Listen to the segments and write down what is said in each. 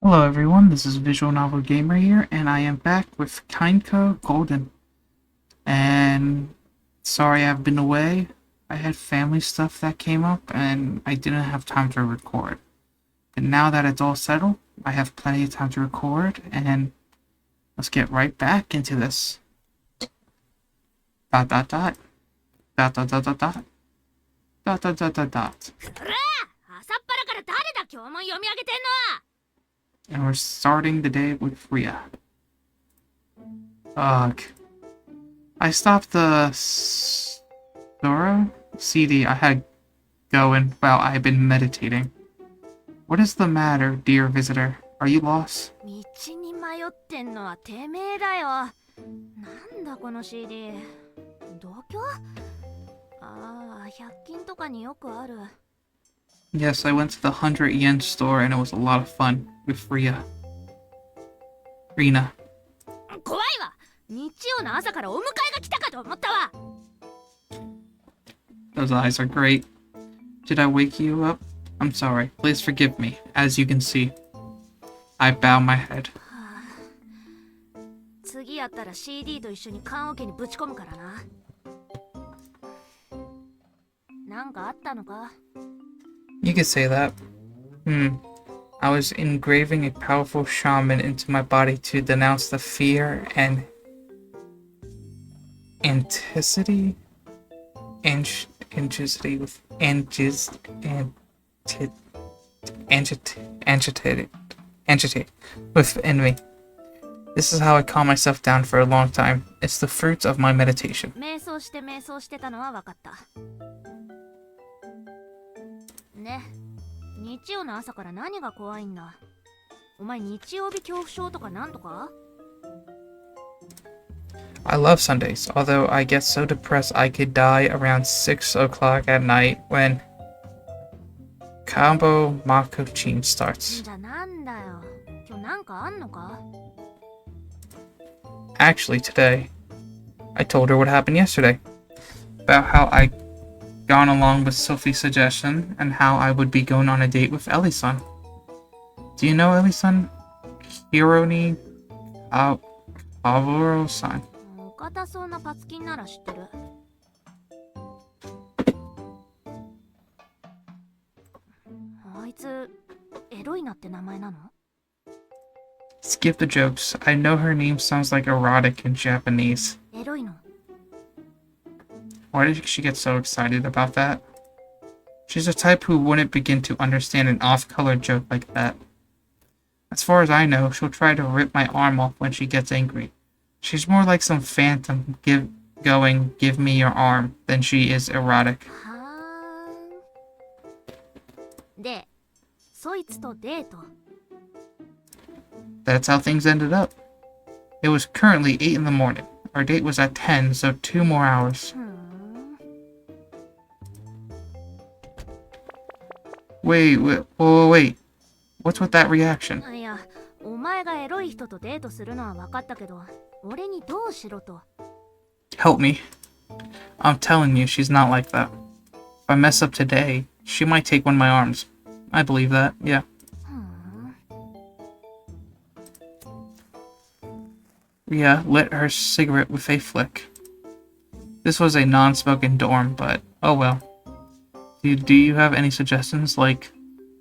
Hello everyone, this is Visual Novel Gamer here, and I am back with Kinkoi Golden. And sorry I've been away. I had family stuff that came up, and I didn't have time to record. But now that it's all settled, I have plenty of time to record, and let's get right back into this. Dot dot dot. Dot dot dot dot dot. Dot dot dot dot dot. And we're starting the day with Ria. Ugh. I stopped the Sora CD I had going while I've been meditating. What is the matter, dear visitor? Are you lost? 道に迷ってんのはてめえだよ。なんだこの CD。同居？ああ、100均とかによくある。Yes, I went to the 100 yen store and it was a lot of fun with Ria. Rina. 怖いわ。日曜の朝からお迎えが来たかと思ったわ。Those eyes are great. Did I wake you up? I'm sorry. Please forgive me. As you can see, I bow my head. 次やったら CD と一緒に棺桶にぶち込むからな。なんかあったのか？ You could say that. I was engraving a powerful shaman into my body to denounce the fear and anticity anxiety with agitate within me. This is how I calm myself down for a long time. It's the fruits of my meditation. 瞑想してたのは分かった。ね、日曜の朝から何が怖いんだ？お前日曜日恐怖症とかなんとか？ I love Sundays, although I get so depressed I could die around 6 o'clock at night when Kambo Mako Chin starts. じゃなんだよ。今日なんかあんのか？ Actually, today, I told her what happened yesterday. About how I'd gone along with Sophie's suggestion and how I would be going on a date with Ellie-san. Do you know Ellie-san? Hironi Kawuro-san. お堅そうなパツキンなら知ってる。あいつ、エロいなって名前なの？ Skip the jokes. I know her name sounds like erotic in Japanese. エロいの？ Why did she get so excited about that? She's the type who wouldn't begin to understand an off-color joke like that. As far as I know, she'll try to rip my arm off when she gets angry. She's more like some phantom give me your arm than she is erotic. はーん。で、そいつとデート。That's how things ended up. It was currently 8 in the morning. Our date was at 10, so 2 more hours. ふーん。Wait. What's with that reaction? いや、お前がエロい人とデートするのは分かったけど、俺にどうしろと。Help me. I'm telling you, she's not like that. If I mess up today, she might take one of my arms. I believe that, yeah. ふーん。 Ria lit her cigarette with a flick. This was a non-smoking dorm, but oh well. Do you have any suggestions, like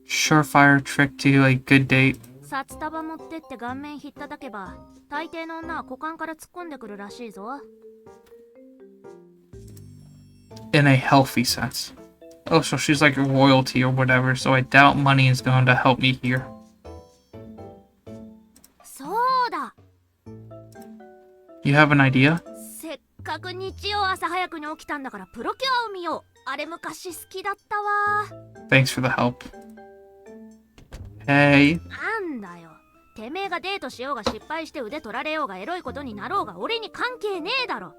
surefire trick to a good date? 札束持ってって顔面ひったたけば、大抵の女は股間から突っ込んでくるらしいぞ。In a healthy sense. Oh, so she's like royalty or whatever, so I doubt money is going to help me here. そうだ。 You have an idea? せっかく日曜朝早くに起きたんだからプロキュアを見よう。あれ昔好きだったわ。 Thanks for the help. Hey. なんだよ。てめえがデートしようが失敗して腕取られようがエロいことになろうが俺に関係ねえだろ。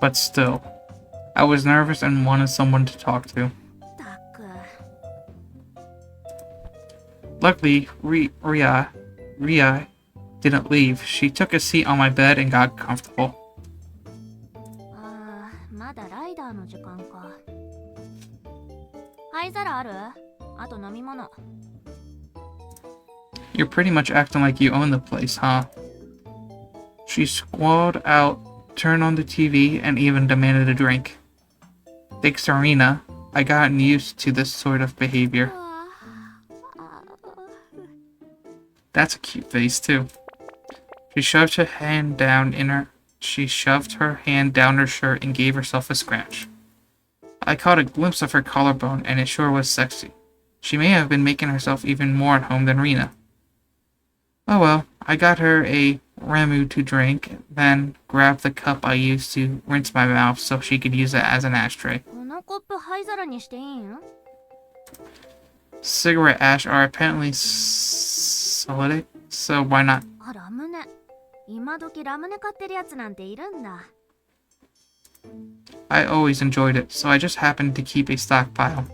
But still, I was nervous and wanted someone to talk to. たく。 Luckily, Ria didn't leave. She took a seat on my bed and got comfortable. ああ、まだライダーの時間か。灰皿ある？あと飲み物。You're pretty much acting like you own the place, huh? She squalled out, turned on the TV, and even demanded a drink. Thanks to Rena, I gotten used to this sort of behavior. That's a cute face, too. She shoved her hand down her shirt and gave herself a scratch. I caught a glimpse of her collarbone, and it sure was sexy. She may have been making herself even more at home than Rena. Oh well, I got her a ramu to drink, then grabbed the cup I used to rinse my mouth so she could use it as an ashtray. このコップ灰皿にしていいん？ Cigarette ash are apparently solid, so why not? あ、ラムネ。今時ラムネ買ってるやつなんているんだ。I always enjoyed it, so I just happened to keep a stockpile.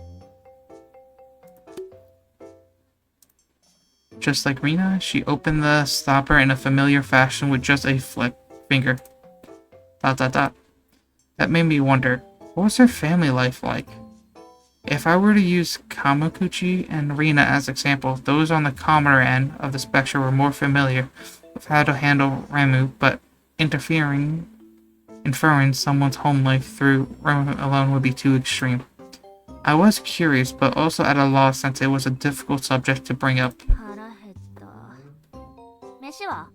Just like Rena, she opened the stopper in a familiar fashion with just a finger. ... That made me wonder, what was her family life like? If I were to use Kamukuchi and Rena as examples, those on the calmer end of the spectrum were more familiar with how to handle Ramu, but inferring someone's home life through Ramu alone would be too extreme. I was curious, but also at a loss since it was a difficult subject to bring up. 腹減った。飯は？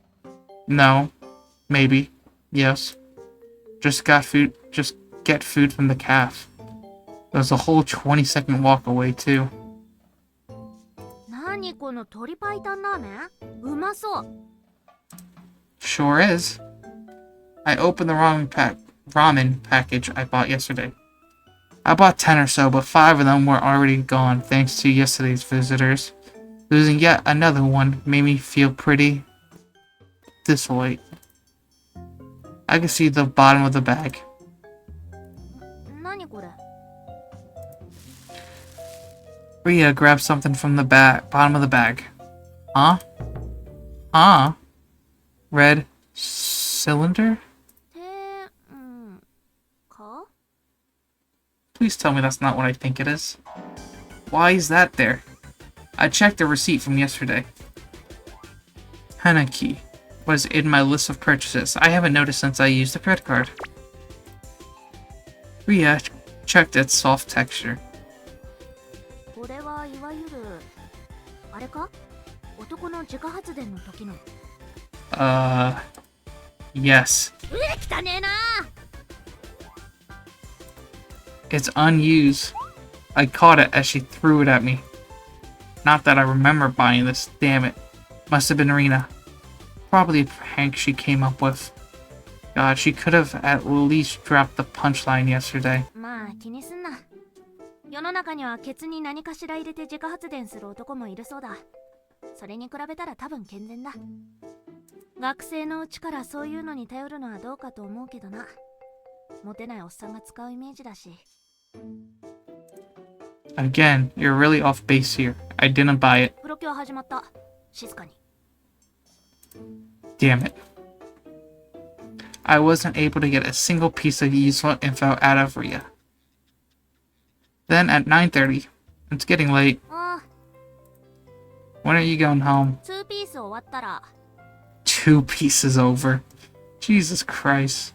No. Maybe. Yes. Just get food from the calf. There's a whole 20-second walk away, too. 何この鶏白湯ラーメン？うまそう。 Sure is. I opened the ramen package I bought yesterday. I bought 10 or so, but 5 of them were already gone thanks to yesterday's visitors. Losing yet another one made me feel pretty desolate. I could see the bottom of the bag. 何これ？ Rhea grabbed something from the bottom of the bag. Huh? Huh? Red cylinder? か？ Please tell me that's not what I think it is. Why is that there? I checked the receipt from yesterday. Hanaki was in my list of purchases. I haven't noticed since I used the credit card. Rhea checked its soft texture. これはいわゆるあれか？男の自家発電の時の。Yes. 汚ねえな。 It's unused. I caught it as she threw it at me. Not that I remember buying this, damn it. Must have been Rena. Probably a prank she came up with. God, she could have at least dropped the punchline yesterday. まあ気にすんな。世の中にはケツに何かしら入れて自家発電する男もいるそうだ。それに比べたら多分健全だ。学生のうちからそういうのに頼るのはどうかと思うけどな。モテないおっさんが使うイメージだし。 Again, you're really off base here. I didn't buy it. プロキュア始まった。静かに。 Damn it. I wasn't able to get a single piece of useful info out of Rhea. Then at 9:30, it's getting late. ああ、 When are you going home? 2ピース終わったら。 2 pieces over. Jesus Christ.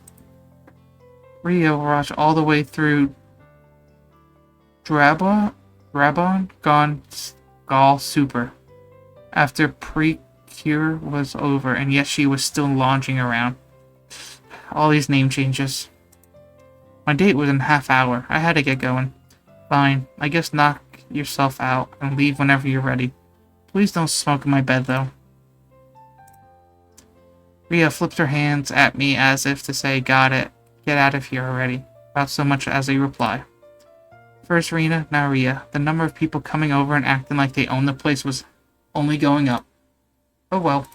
Rhea watched all the way through Drabon Gone Gall Super after pre-cure was over, and yet she was still lounging around. All these name changes. My date was in half hour. I had to get going. Fine, I guess knock yourself out and leave whenever you're ready. Please don't smoke in my bed, though. Rhea flipped her hands at me as if to say, got it, get out of here already, without so much as a reply. First Rena, now Rhea. The number of people coming over and acting like they own the place was only going up. Oh well.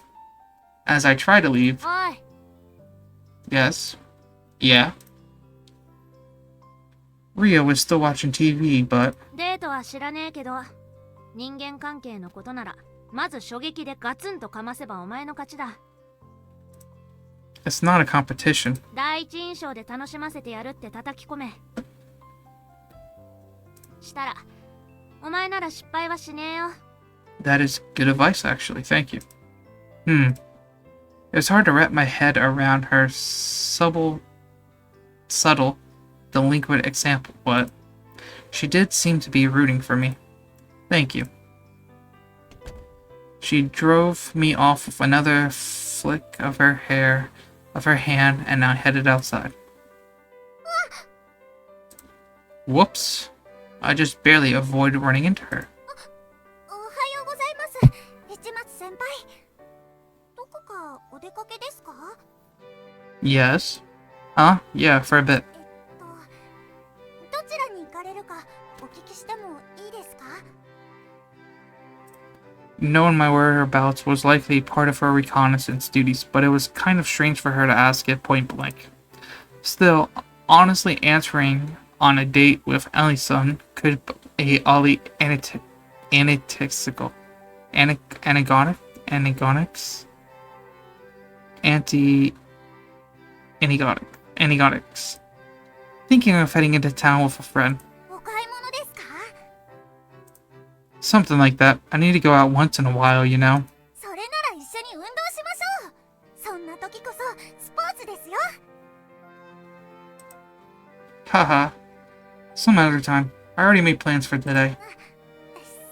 As I try to leave... おい。 Yes? Yeah? Rhea was still watching TV, but... デートは知らねえけど、人間関係のことなら、まず初撃でガツンとかませばお前の勝ちだ。 It's not a competition. 第一印象で楽しませてやるって叩き込め。したら、お前なら失敗はしねえよ。That is good advice, actually. Thank you. It's hard to wrap my head around her subtle, delinquent example, but she did seem to be rooting for me. Thank you. She drove me off with another flick of her hand, and I headed outside. Whoops. I just barely avoided running into her. おはようございます。市松先輩。どこかお出かけですか？ Yes? Huh? Yeah, for a bit. どちらに行かれるかお聞きしてもいいですか？ Knowing my whereabouts was likely part of her reconnaissance duties, but it was kind of strange for her to ask it point blank. Still, honestly answering on a date with Ellison could be oddly anecdotal. Anecdotics. Thinking of heading into town with a friend. お買い物ですか？ Something like that. I need to go out once in a while, you know? それなら一緒に運動しましょう。そんな時こそスポーツですよ。 Haha. Some other time. I already made plans for today.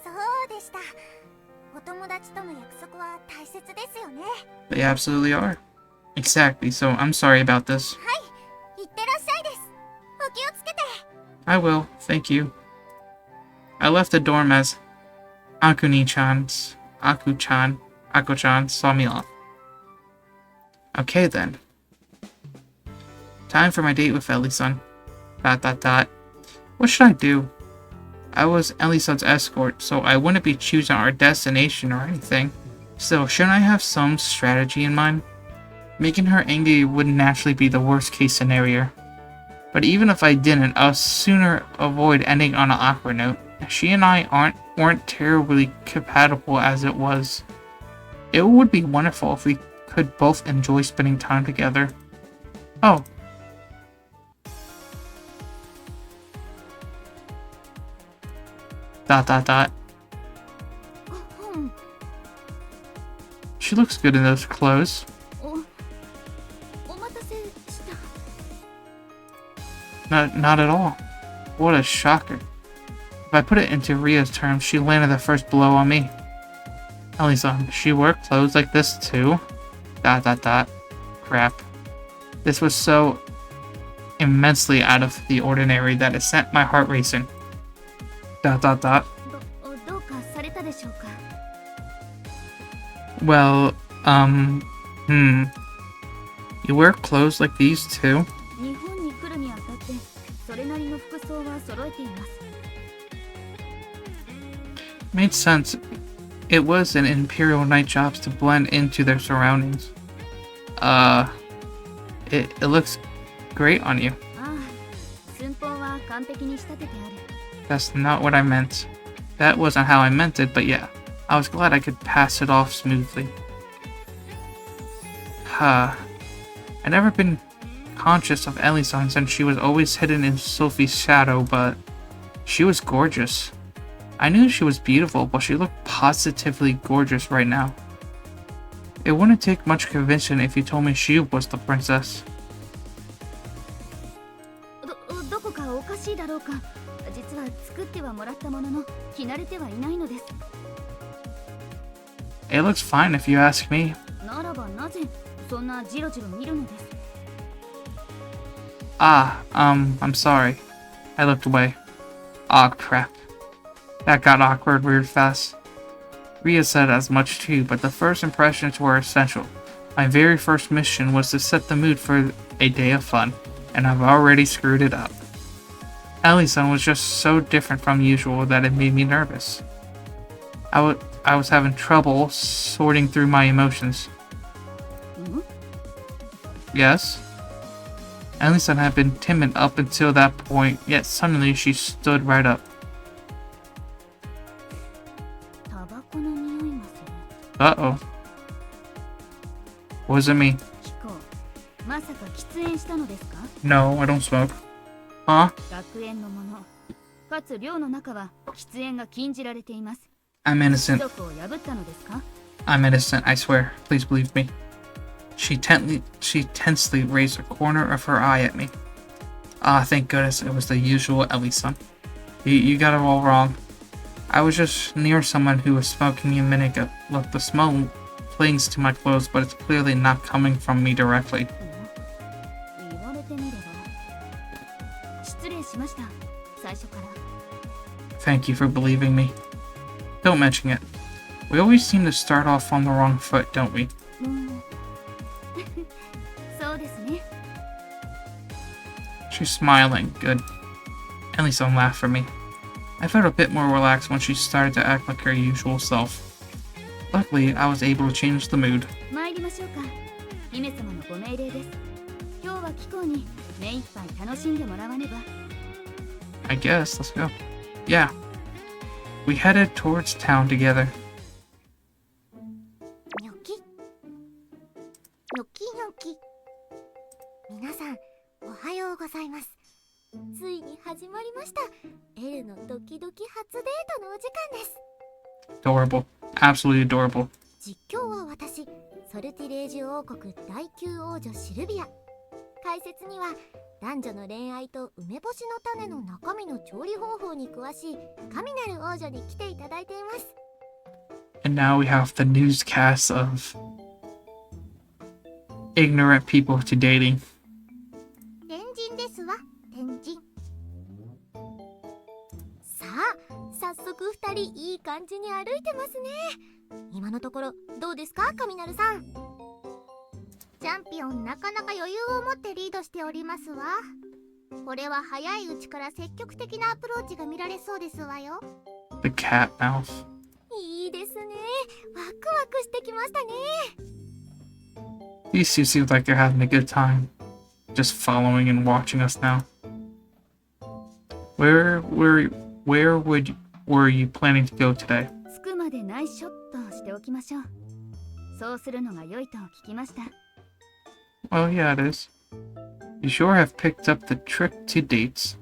そうでした。お友達との約束は大切ですよね。 They absolutely are. Exactly, so I'm sorry about this. はい、いってらっしゃいです。お気をつけて。 I will, thank you. I left the dorm as Aku-chan saw me off. Okay then. Time for my date with Ellie-san. ... What should I do? I was Ellie-san's escort, so I wouldn't be choosing our destination or anything. Still, shouldn't I have some strategy in mind? Making her angry would naturally be the worst case scenario. But even if I didn't, I'll sooner avoid ending on an awkward note. She and I weren't terribly compatible as it was. It would be wonderful if we could both enjoy spending time together. Oh. ... She looks good in those clothes. お待たせした。 Not at all. What a shocker. If I put it into Ria's terms, she landed the first blow on me. Ellie-san, she wore clothes like this too? ... Crap. This was so immensely out of the ordinary that it sent my heart racing. ... どうかされたでしょうか？ Well, You wear clothes like these too? 日本に来るにあたってそれなりの服装は揃えています。 Made sense. It was an Imperial night jobs to blend into their surroundings. It looks great on you. ああ、寸法は完璧に仕立ててある。 That's not what I meant. That wasn't how I meant it, but yeah. I was glad I could pass it off smoothly. I'd never been conscious of Ellie-san since she was always hidden in Sophie's shadow, but she was gorgeous. I knew she was beautiful, but she looked positively gorgeous right now. It wouldn't take much convincing if you told me she was the princess. どこかおかしいだろうか。実は作ってはもらったものの着慣れてはいないのです。 It looks fine if you ask me. ならばなぜそんなジロジロ見るのです？ I'm sorry. I looked away. Aw, crap. That got awkward real fast. Ria said as much too, but the first impressions were essential. My very first mission was to set the mood for a day of fun, and I've already screwed it up. Ellie-san was just so different from usual that it made me nervous. I was having trouble sorting through my emotions. Yes? Ellie-san had been timid up until that point, yet suddenly she stood right up. タバコの匂いがする。 Uh-oh. Was it me? キコ、まさか喫煙したのですか？ No, I don't smoke. Huh? 学園のもの。かつ寮の中は喫煙が禁じられています。I'm 士 innocent. 族を破ったのですか？ I'm innocent, I swear. Please believe me. She tensely raised a corner of her eye at me. Ah, thank goodness it was the usual Ellie-san. You got it all wrong. I was just near someone who was smoking a minute ago. Look, the smoke clings to my clothes, but it's clearly not coming from me directly. 言われてみれば。失礼しました。最初から。Thank you for believing me. Don't mention it. We always seem to start off on the wrong foot, don't we? そうですね。 She's smiling. Good. Ellie-san laughed for me. I felt a bit more relaxed when she started to act like her usual self. Luckily, I was able to change the mood. 参りましょうか。姫様のご命令です。今日は貴公に目いっぱい楽しんでもらわねば。 I guess. Let's go. Yeah. We headed towards town together. ニョキニョキニョキ。皆さんおはようございます。ついに始まりました。エルのドキドキ初デートのお時間です。 Adorable. Absolutely adorable. 実況は私、ソルティレージュ王国第9王女シルビア。解説には男女の恋愛と梅干しの種の中身の調理方法に詳しい神なる王女に来ていただいています。 And now we have the newscast of ignorant people to dating. 天神ですわ、天神。さあ、早速2人いい感じに歩いてますね。今のところどうですか、神なるさん。チャンピオンなかなか余裕を持ってリードしておりますわ。これは早いうちから積極的なアプローチが見られそうですわよ。 The cat mouth. いいですね。ワクワクしてきましたね。 These two seem like they're having a good time. Just following and watching us now. Were you planning to go today? 着くまでナイスショットしておきましょう。そうするのが良いと聞きました。 Well, yeah, it is. You sure have picked up the trick to dates. ...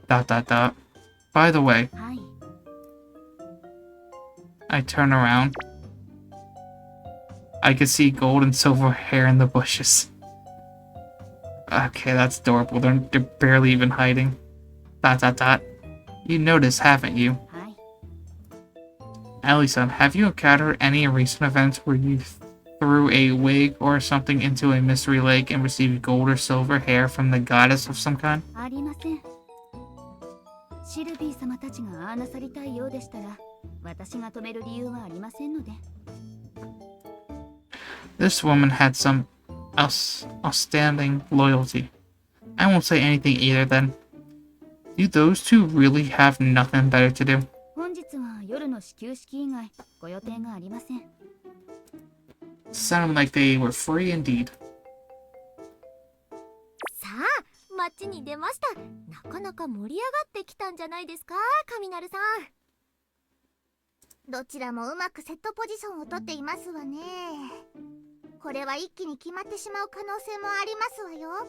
By the way, はい。 I turn around. I can see gold and silver hair in the bushes. Okay, that's adorable. They're barely even hiding. ... You noticed, haven't you? はい。 Ellie-san, have you encountered any recent events where you threw a wig or something into a mystery lake and received gold or silver hair from the goddess of some kind? ありません。シルビー様たちがああなさりたいようでしたら、私が止める理由はありませんので。 This woman had some outstanding loyalty. I won't say anything either then. Do those two really have nothing better to do? 本日は夜の始球式以外ご予定がありません。 Sounded like they were free indeed. さあ、街に出ました。なかなか盛り上がってきたんじゃないですか、神なるさん。どちらもうまくセットポジションをとっていますわね。これは一気に決まってしまう可能性もありますわよ。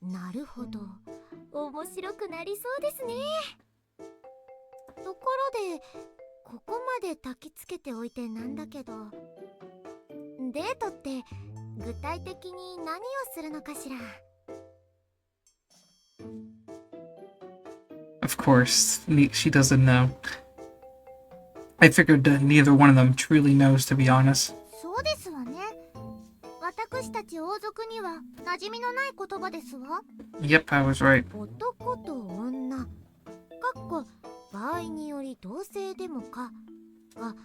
なるほど、面白くなりそうですね。ところで、ここまで焚きつけておいてなんだけど、デートって具体的に何をするのかしら。 Of course, she doesn't know. I figured neither one of them truly knows, to be honest. そうですわね。私たち王族には馴染みのない言葉ですわ。 Yep, I was right. 男と女、かっこ場合により同性でもかが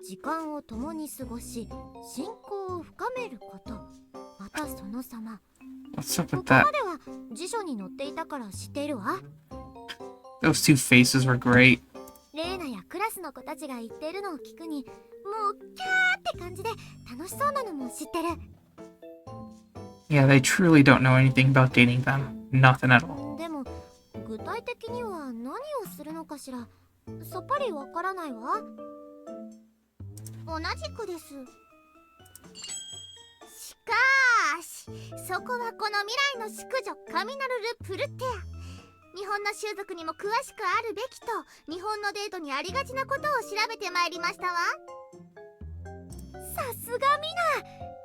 時間を共に過ごし信仰を深めること、またその様。 What's up こ with こ that? までは辞書に載っていたから知っているわ。 Those two faces were great. レーナやクラスの子たちが言っているのを聞くに、もうキャーって感じで楽しそうなのも知ってる。 Yeah, they truly don't know anything about dating them. Nothing at all. でも具体的には何をするのかしら、さっぱりわからないわ。同じくです。しかーし、そこはこの未来の淑女神なるル・プルテア。日本の習俗にも詳しくあるべきと、日本のデートにありがちなことを調べてまいりましたわ。さすがミ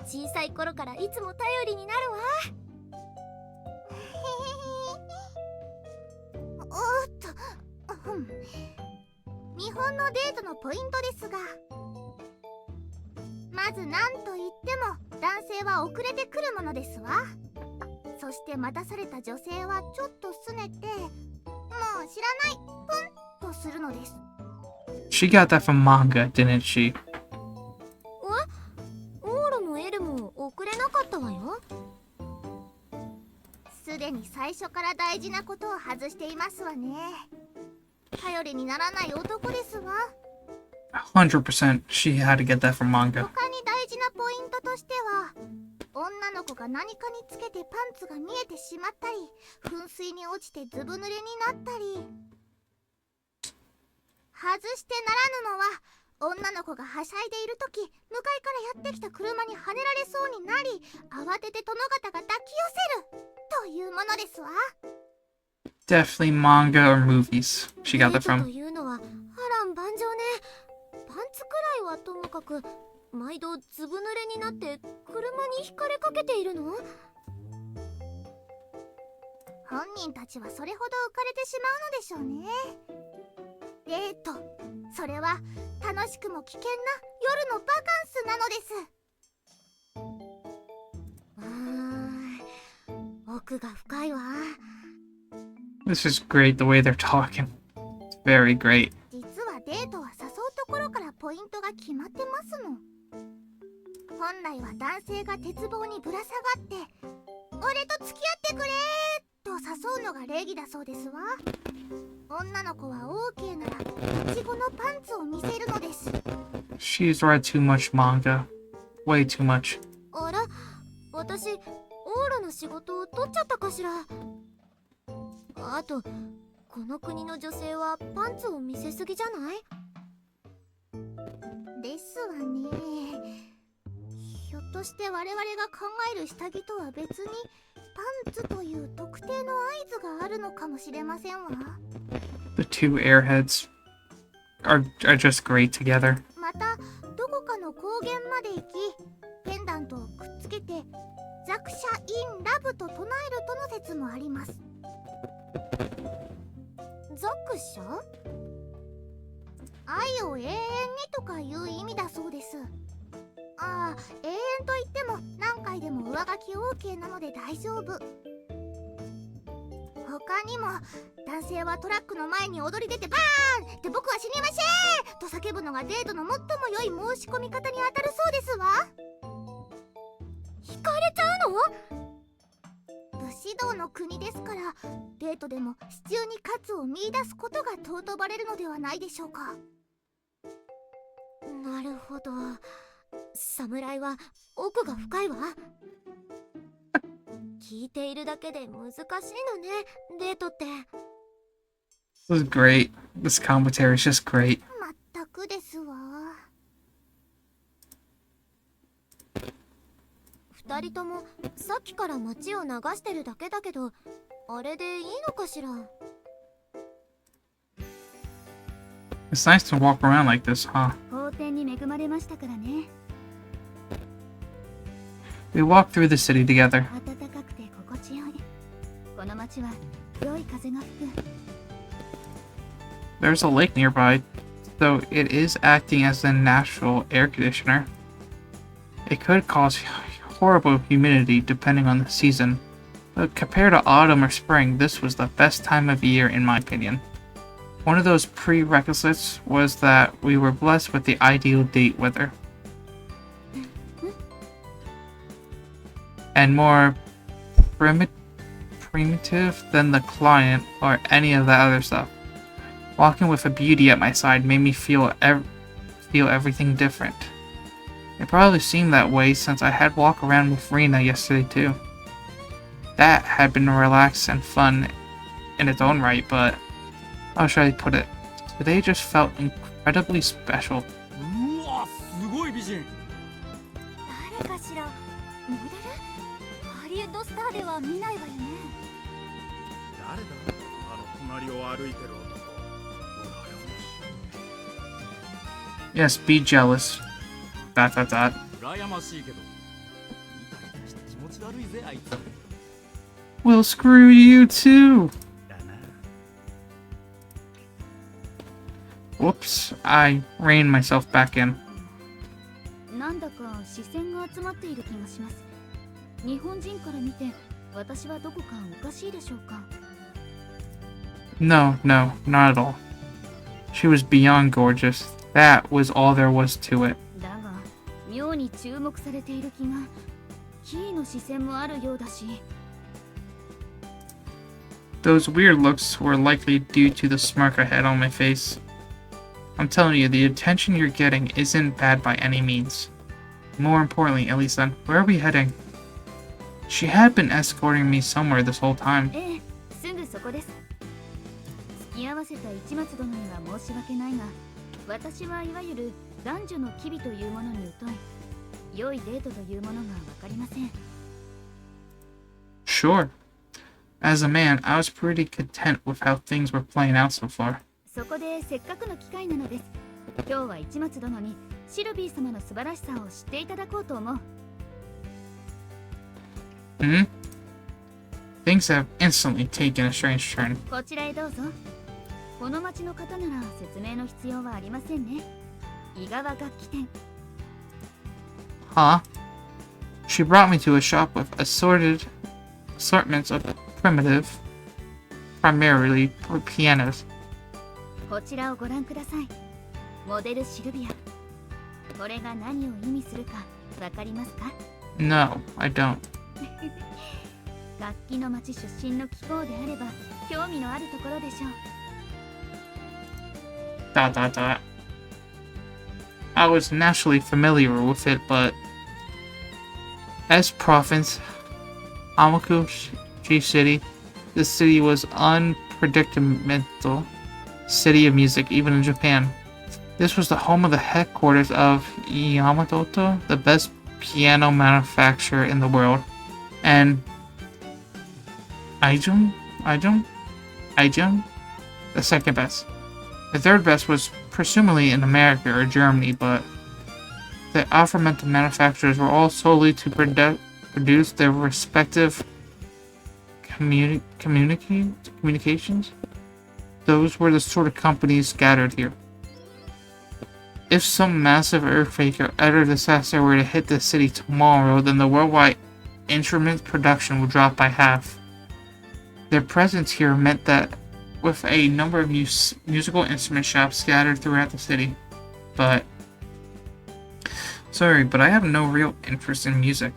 ナ、小さい頃からいつも頼りになるわ。おっと、日本のデートのポイントですが、まず何と言っても男性は遅れてくるものですわ。そして待たされた女性はちょっと拗ねて、もう知らない、プンとするのです。 She got that from manga, didn't she? オールもエルも遅れなかったわよ。すでに最初から大事なことを外していますわね。頼りにならない男ですわ。 100% she had to get that from manga. 他に大事なポイントとしては、女の子が何かにつけてパンツが見えてしまったり、噴水に落ちてずぶ濡れになったり。外してならぬのは、女の子がはしゃいでいるとき、向かいからやってきた車にはねられそうになり、慌てて殿方が抱き寄せるというものですわ。 Definitely manga or movies. She got that デートと from. いうのは波乱万丈ね。パンツくらいはともかく、毎度ずぶ濡れになって車にひかれかけているの？本人たちはそれほど浮かれてしまうのでしょうね。デート、それは楽しくも危険な夜のバカンスなのです。奥が深いわ。This is great the way they're talking. It's very great. 実はデートは誘うところからポイントが決まってますの。本来は男性が鉄棒にぶら下がって「俺と付き合ってくれ!」と誘うのが礼儀だそうですわ。女の子は OK ならイチゴのパンツを見せるのです。 She's read too much manga. Way too much. あら、私オーラの仕事を取っちゃったかしら。あと、この国の女性はパンツを見せすぎじゃない？ですわね。ひょっとして我々が考える下着とは別にパンツという特定の合図があるのかもしれませんわ。 The two airheads are just great together. またどこかの高原まで行き、ペンダントをくっつけてザクシャ・イン・ラブと唱えるとの説もあります。ザクシャ？愛を永遠にとかいう意味だそうです。ああ、永遠と言っても何回でも上書き OK なので大丈夫。他にも男性はトラックの前に踊り出てバーンって僕は死にませんと叫ぶのがデートの最も良い申し込み方に当たるそうですわ。惹かれちゃうの？武士道の国ですから、デートでも支柱に喝を見出すことが尊ばれるのではないでしょうか。なるほど。侍は奥が深いわ。聞いているだけで難しいのね、デートって。 This is great. This commentary is just great. まったくですわ。二人ともさっきから街を流してるだけだけど、あれでいいのかしら。 It's nice to walk around like this, huh? 好天に恵まれましたからね。 We walk through the city together. 暖かくて心地よい。この街は良い風が吹く。 There's a lake nearby, though it is acting as a natural air conditioner. It could cause horrible humidity depending on the season, but compared to autumn or spring, this was the best time of year in my opinion. One of those prerequisites was that we were blessed with the ideal date weather. And more primitive than the client or any of that other stuff. Walking with a beauty at my side made me feel everything different. It probably seemed that way since I had walked around with Rena yesterday too. That had been relaxed and fun in its own right, but how should I put it? Today just felt incredibly special. うわ、すごい美人。誰かしら？モデル？ハリウッドスターでは見ないわよね。誰だ？隣を歩いてる男。 Yes, be jealous. Dot dot dot. 羨ましいけど、イタイタして気持ち悪いぜあいつ。 Well, screw you too. だな。 Whoops, I reined myself back in. なんだか視線が集まっている気がします。日本人から見て私はどこかおかしいでしょうか。 No, no, not at all. She was beyond gorgeous. That was all there was to it. だが妙に注目されている気が。キーの視線もあるようだし。 Those weird looks were likely due to the smirk I had on my face. I'm telling you, the attention you're getting isn't bad by any means. More importantly, at least then, where are we heading? She had been escorting me somewhere this whole time. ええ、すぐそこです。付き合わせた市松殿には申し訳ないが、私はいわゆる男女の機微というものに疎い。良いデートというものがわかりません。 Sure. As a man, I was pretty content with how things were playing out so far. そこでせっかくの機会なのです。今日は市松殿にシルビー様の素晴らしさを知っていただこうと思う。 Hmm? Things have instantly taken a strange turn. こちらへどうぞ。この町の方なら説明の必要はありませんね。伊賀楽器店。 Huh? She brought me to a shop with assortments of primarily pianos. こちらをご覧ください。モデルシルビア。これが何を意味するかわかりますか？ No, I don't. 楽器の町出身の貴公であれば興味のあるところでしょう。 Dot dot dot. I was naturally familiar with it, but as province, Amakushi City, this city was unpredictable city of music, even in Japan. This was the home of the headquarters of Yamato, the best piano manufacturer in the world, and Aijun, the second best. The third best was presumably in America or Germany, but the aforementioned manufacturers were all solely to produce their respective communications. Those were the sort of companies scattered here. If some massive earthquake or utter disaster were to hit the city tomorrow, then the worldwide instrument production would drop by half. Their presence here meant that with a number of musical instrument shops scattered throughout the city. But sorry, but I have no real interest in music.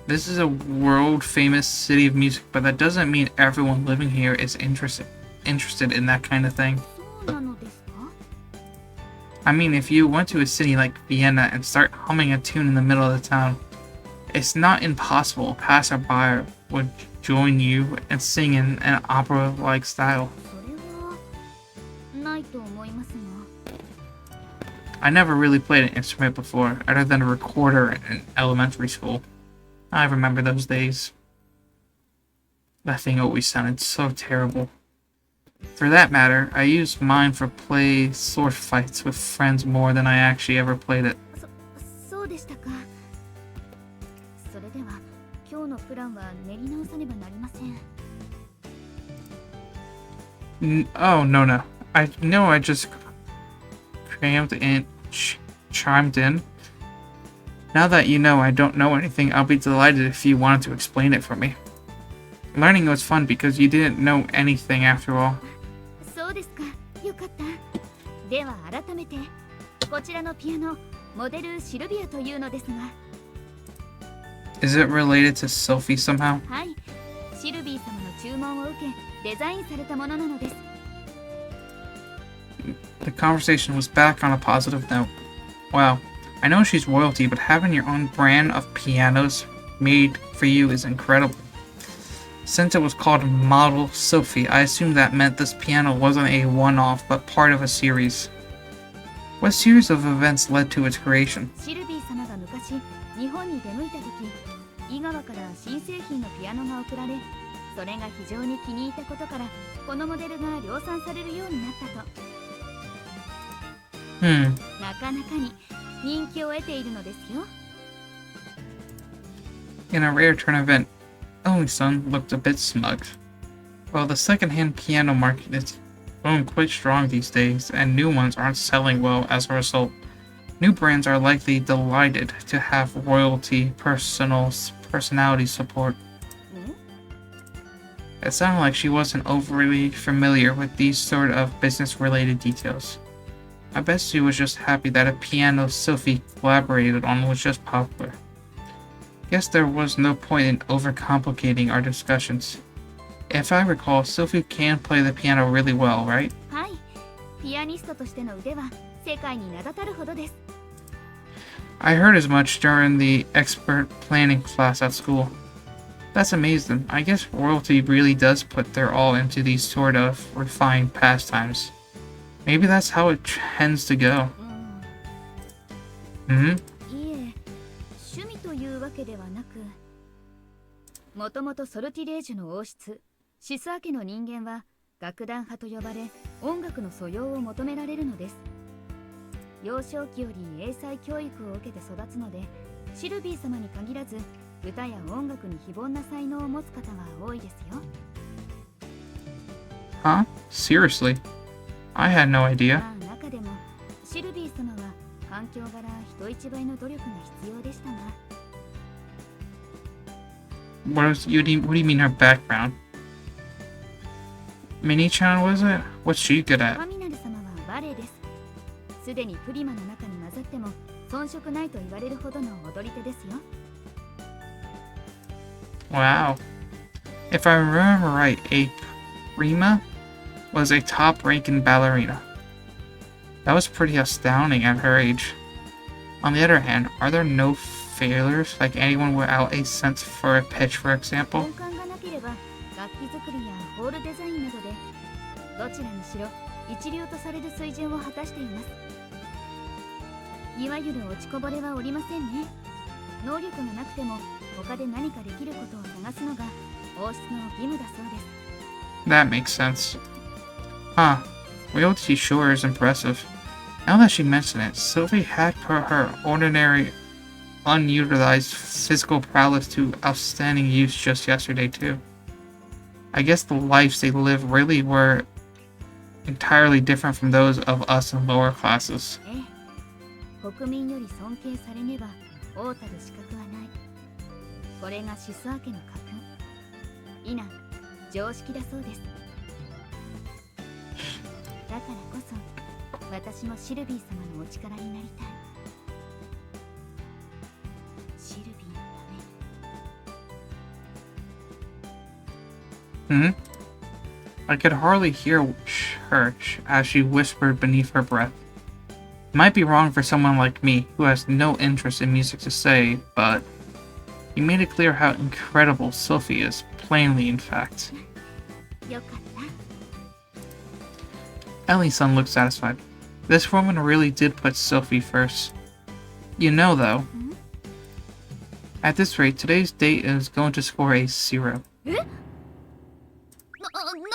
This is a world-famous city of music, but that doesn't mean everyone living here is interested in that kind of thing. そうなのですか？ I mean, if you went to a city like Vienna and start humming a tune in the middle of the town, it's not impossible a passerby would join you and sing in an opera-like style. それはないと思いますが。 I never really played an instrument before, other than a recorder in elementary school. I remember those days. That thing always sounded so terrible. For that matter, I used mine for play sword fights with friends more than I actually ever played it. そうでしたか。それでは今日のプランは練り直さねばなりません。 Oh, no. I know I just chimed in. Now that you know I don't know anything, I'll be delighted if you wanted to explain it for me. Learning was fun because you didn't know anything after all. そうですか。よかった。では改めてこちらのピアノモデルシルビアというのですが。 Is it related to Sophie somehow? はい。シルビー様の注文を受けデザインされたものなのです。 The conversation was back on a positive note. Wow, I know she's royalty, but having your own brand of pianos made for you is incredible. Since it was called Model Sophie, I assumed that meant this piano wasn't a one-off, but part of a series. What series of events led to its creation? シルビー様が昔日本に出向いた時、井川から新製品のピアノが送られ、それが非常に気に入ったことからこのモデルが量産されるようになったと。なかなかに人気を得ているのですよ。In a rare turn of event, Ellison looked a bit smug. Well, the second-hand piano market is going quite strong these days, and new ones aren't selling well as a result. New brands are likely delighted to have royalty personality support. It sounded like she wasn't overly familiar with these sort of business-related details. I bet she was just happy that a piano Sophie collaborated on was just popular. Guess there was no point in overcomplicating our discussions. If I recall, Sophie can play the piano really well, right? はい、ピアニストとしての腕は世界に名だたるほどです。I heard as much during the expert planning class at school. That's amazing. I guess royalty really does put their all into these sort of refined pastimes. Maybe that's how it tends to go. いえ、趣味というわけではなく、もともとソルティレージュの王室、シスア家の人間は楽団派と呼ばれ、音楽の素養を求められるのです。幼少期より英才教育を受けて育つので、シルビー様に限らず、歌や音楽に非凡な才能を持つ方は多いですよ。Huh? Seriously? I had no idea. まあ中でもシルビー様は環境柄人一倍の努力が必要でしたが。What do you mean her background? Mini-chan was it? What's she good フ at? ァミナル様はバレエです。すでにプリマの中に混ざっても遜色ないと言われるほどの踊り手ですよ。Wow. If I remember right, a prima was a top-ranking ballerina. That was pretty astounding at her age. On the other hand, are there no failures, like anyone without a sense for a pitch, for 根 example? 幹がなければ楽器作りやホールデザインなどでどちらにしろ一流とされる水準を果たしています。いわゆる落ちこぼれはおりませんね。能力がなくても他で何かできることを探すのが王室の義務だそうです。 That makes sense. Huh. Royalty sure is impressive. Now that she mentioned it, Sylvie had put her ordinary, unutilized physical prowess to outstanding use just yesterday, too. I guess the lives they live really were entirely different from those of us in lower classes. ええ、国民より尊敬されねば王たる資格はない。これがシスア家の家訓。否、常識だそうです。だからこそ私もシルビー様のお力になりたい。シルビーのために。I could hardly hear her as she whispered beneath her breath. It might be wrong for someone like me, who has no interest in music to say, but you made it clear how incredible Sophie is, plainly in fact. よかった。Ellie's-son looked satisfied. This woman really did put Sophie first. You know, though, at this rate, today's date is going to score a 0. な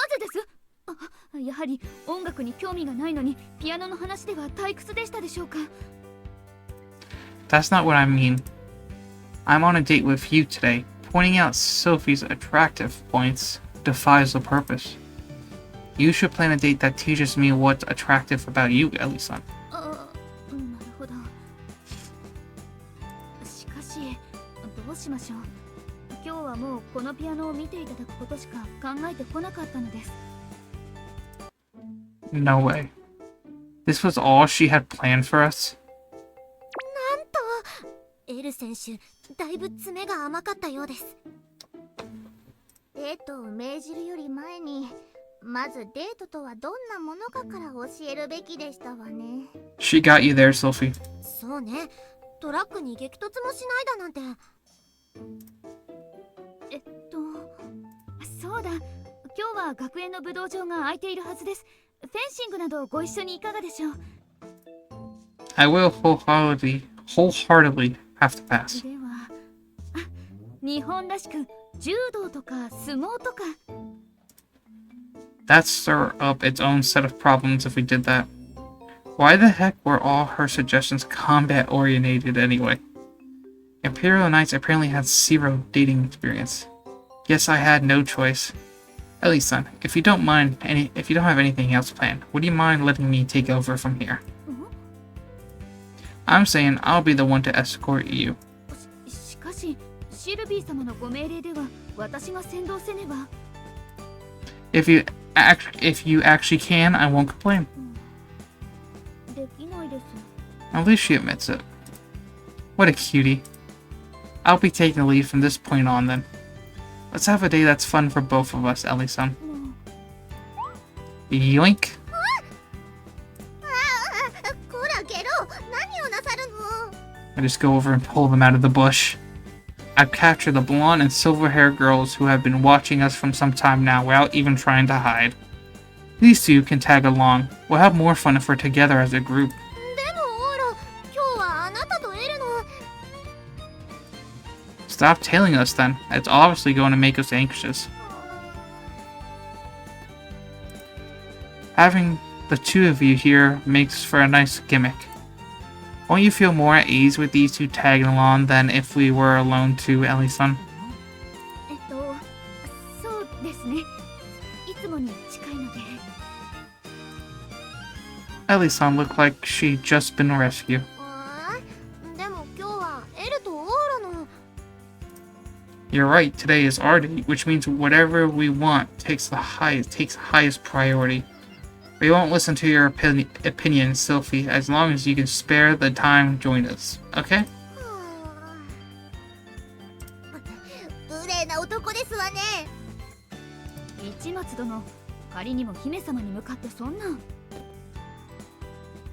ぜですあ、やはり音楽に興味がないのにピアノの話では退屈でしたでしょうか。 That's not what I mean. I'm on a date with you today. Pointing out Sophie's attractive points defies the purpose. You should plan a date that teaches me what's attractive about you, Ellie-san. あ、なるほど。しかし、どうしましょう。今日はもうこのピアノを見ていただくことしか考えてこなかったのです。No way. This was all she had planned for us? なんとエル選手だいぶ詰めが甘かったようです。デートを命じるより前にまずデートとはどんなものかから教えるべきでしたわね。 She got you there, Sophie. そうね、トラックに激突もしないだなんて。そうだ、今日は学園の武道場が空いているはずです。フェンシングなどご一緒にいかがでしょう。 I will wholeheartedly have to pass. では、日本らしく柔道とか相撲とか。 That'd stir up its own set of problems if we did that. Why the heck were all her suggestions combat-oriented anyway? Imperial Knights apparently had zero dating experience. Guess I had no choice. Ellie-san, if you don't have anything else planned, would you mind letting me take over from here? I'm saying I'll be the one to escort you. しかしシルビー様のご命令では私が先導せねば。 If you actually can, I won't complain. できないです。 At least she admits it. What a cutie. I'll be taking the lead from this point on then. Let's have a day that's fun for both of us, Ellie-san. Yoink. こらゲロ、何をなさるの。 I just go over and pull them out of the bush. I've captured the blonde and silver-haired girls who have been watching us from some time now without even trying to hide. These two can tag along. We'll have more fun if we're together as a group. でもオーラ、今日はあなたとエルの。 Stop tailing us then. It's obviously going to make us anxious. Having the two of you here makes for a nice gimmick. Won't you feel more at ease with these two tagging along than if we were alone too, Ellie-san? そうですね。いつもに近いので。 Ellie-san looked like she'd just been rescued. でも今日はエルとオーラの。 You're right, today is our day, which means whatever we want takes highest priority. We won't listen to your opinion, Sophie, as long as you can spare the time to join us, okay? 無礼な男ですわね。市松殿、仮にも姫様に向かってそんな。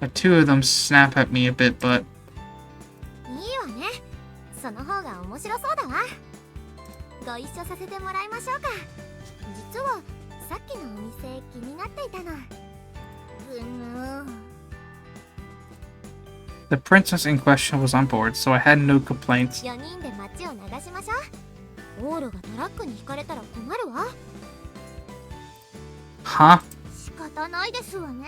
The two of them snap at me a bit, but いいわね。その方が面白そうだわ。ご一緒させてもらいましょうか。実はさっきのお店気になっていたの。the princess in question was on board, so I had no complaints. 4人で街を流しましょう。オーラがトラックにひかれたら困るわ。 Huh? 仕方ないですわね。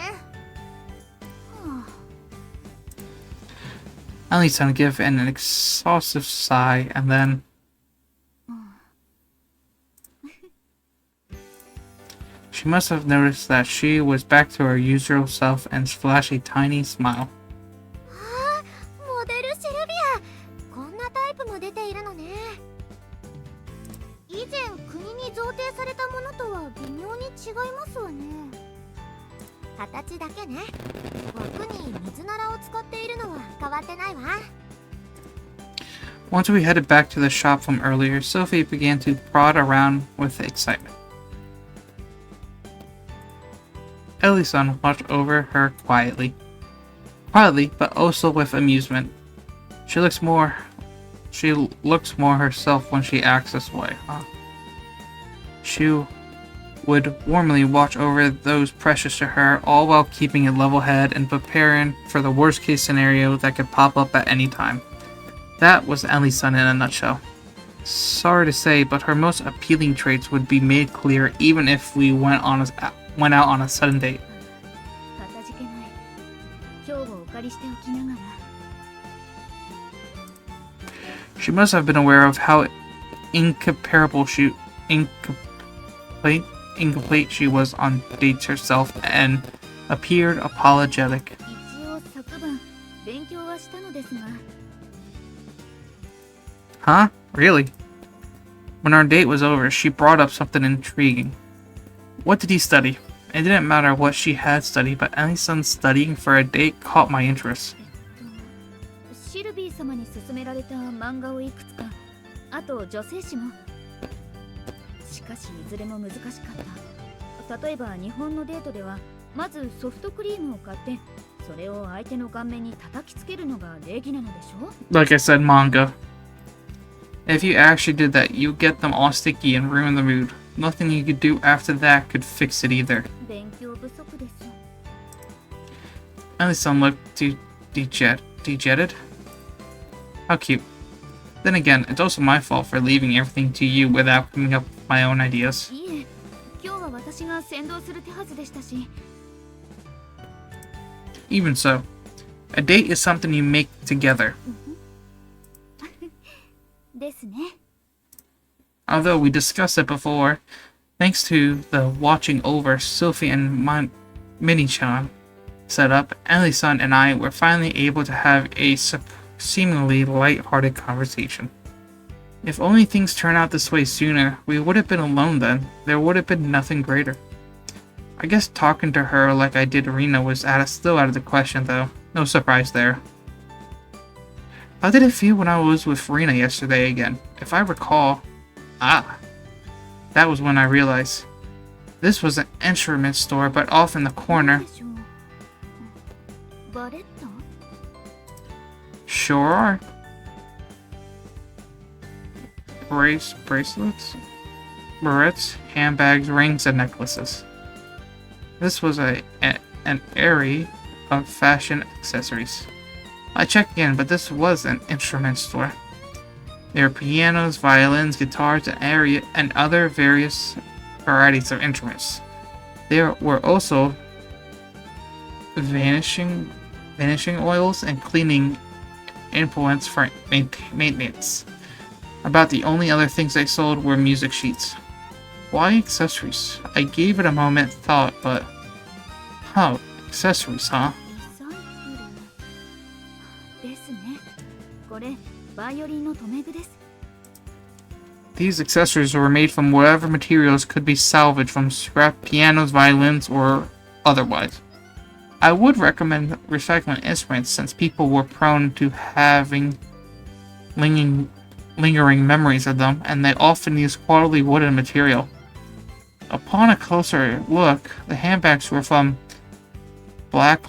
Ellie-san gave an exhaustive sigh, and then she must have noticed that she was back to her usual self and flashed a tiny smile. モデルシルビア、こんなタイプも出ているのね。以前国に贈呈されたものとは微妙に違いますわね。形だけね。枠に水ならを使っているのは変わってないわ。 Once we headed back to the shop from earlier, Sophie began to prod around with excitement. Ellie-san watched over her quietly, but also with amusement. She looks more herself when she acts this way. She would warmly watch over those precious to her, all while keeping a level head and preparing for the worst case scenario that could pop up at any time. That was Ellie-san in a nutshell. Sorry to say, but her most appealing traits would be made clear even if we went out on a sudden date. かたじけない。今日をお借りしておきながら。 She must have been aware of how incomplete she was on dates herself and appeared apologetic. 一応昨晩勉強はしたのですが。 Huh? Really? When our date was over, she brought up something intriguing. What did he study? It didn't matter what she had studied, but Ellie-san studying for a date caught my interest. シルビー様に勧められた漫画をいくつか、あと女性誌も。しかしいずれも難しかった。例えば日本のデートではまずソフトクリームを買って、それを相手の顔面に叩きつけるのが礼儀なのでしょ。 Like I said, manga. If you actually did that, you'd get them all sticky and ruin the mood. Nothing you could do after that could fix it either. 勉強不足です。 Ellie-san looked dejected. How cute. Then again, it's also my fault for leaving everything to you without coming up with my own ideas. いいえ、今日は私が先導する手はずでしたし。 Even so, a date is something you make together. ですね。 Although we discussed it before, thanks to the watching over Sophie and Mini-chan setup, Ellie-san and I were finally able to have a seemingly light-hearted conversation. If only things turned out this way sooner, we would have been alone then. There would have been nothing greater. I guess talking to her like I did Rina was still out of the question though. No surprise there. How did it feel when I was with Rina yesterday again? If I recall... that was when I realized. This was an instrument store, but off in the corner. でしょう。バレット？ Sure are. Bracelets, barrettes, handbags, rings, and necklaces. This was an area of fashion accessories. I checked again, but this was an instrument store. There were pianos, violins, guitars, and other various varieties of instruments. There were also vanishing oils and cleaning implements for maintenance. About the only other things they sold were music sheets. Why accessories? I gave it a moment thought, but... accessories, huh? リサイクルですね。これバイオリンの留め具です。 These accessories were made from whatever materials could be salvaged from scrap pianos, violins, or otherwise. I would recommend recycling instruments since people were prone to having lingering memories of them, and they often use quality wooden material. Upon a closer look, the handbags were from black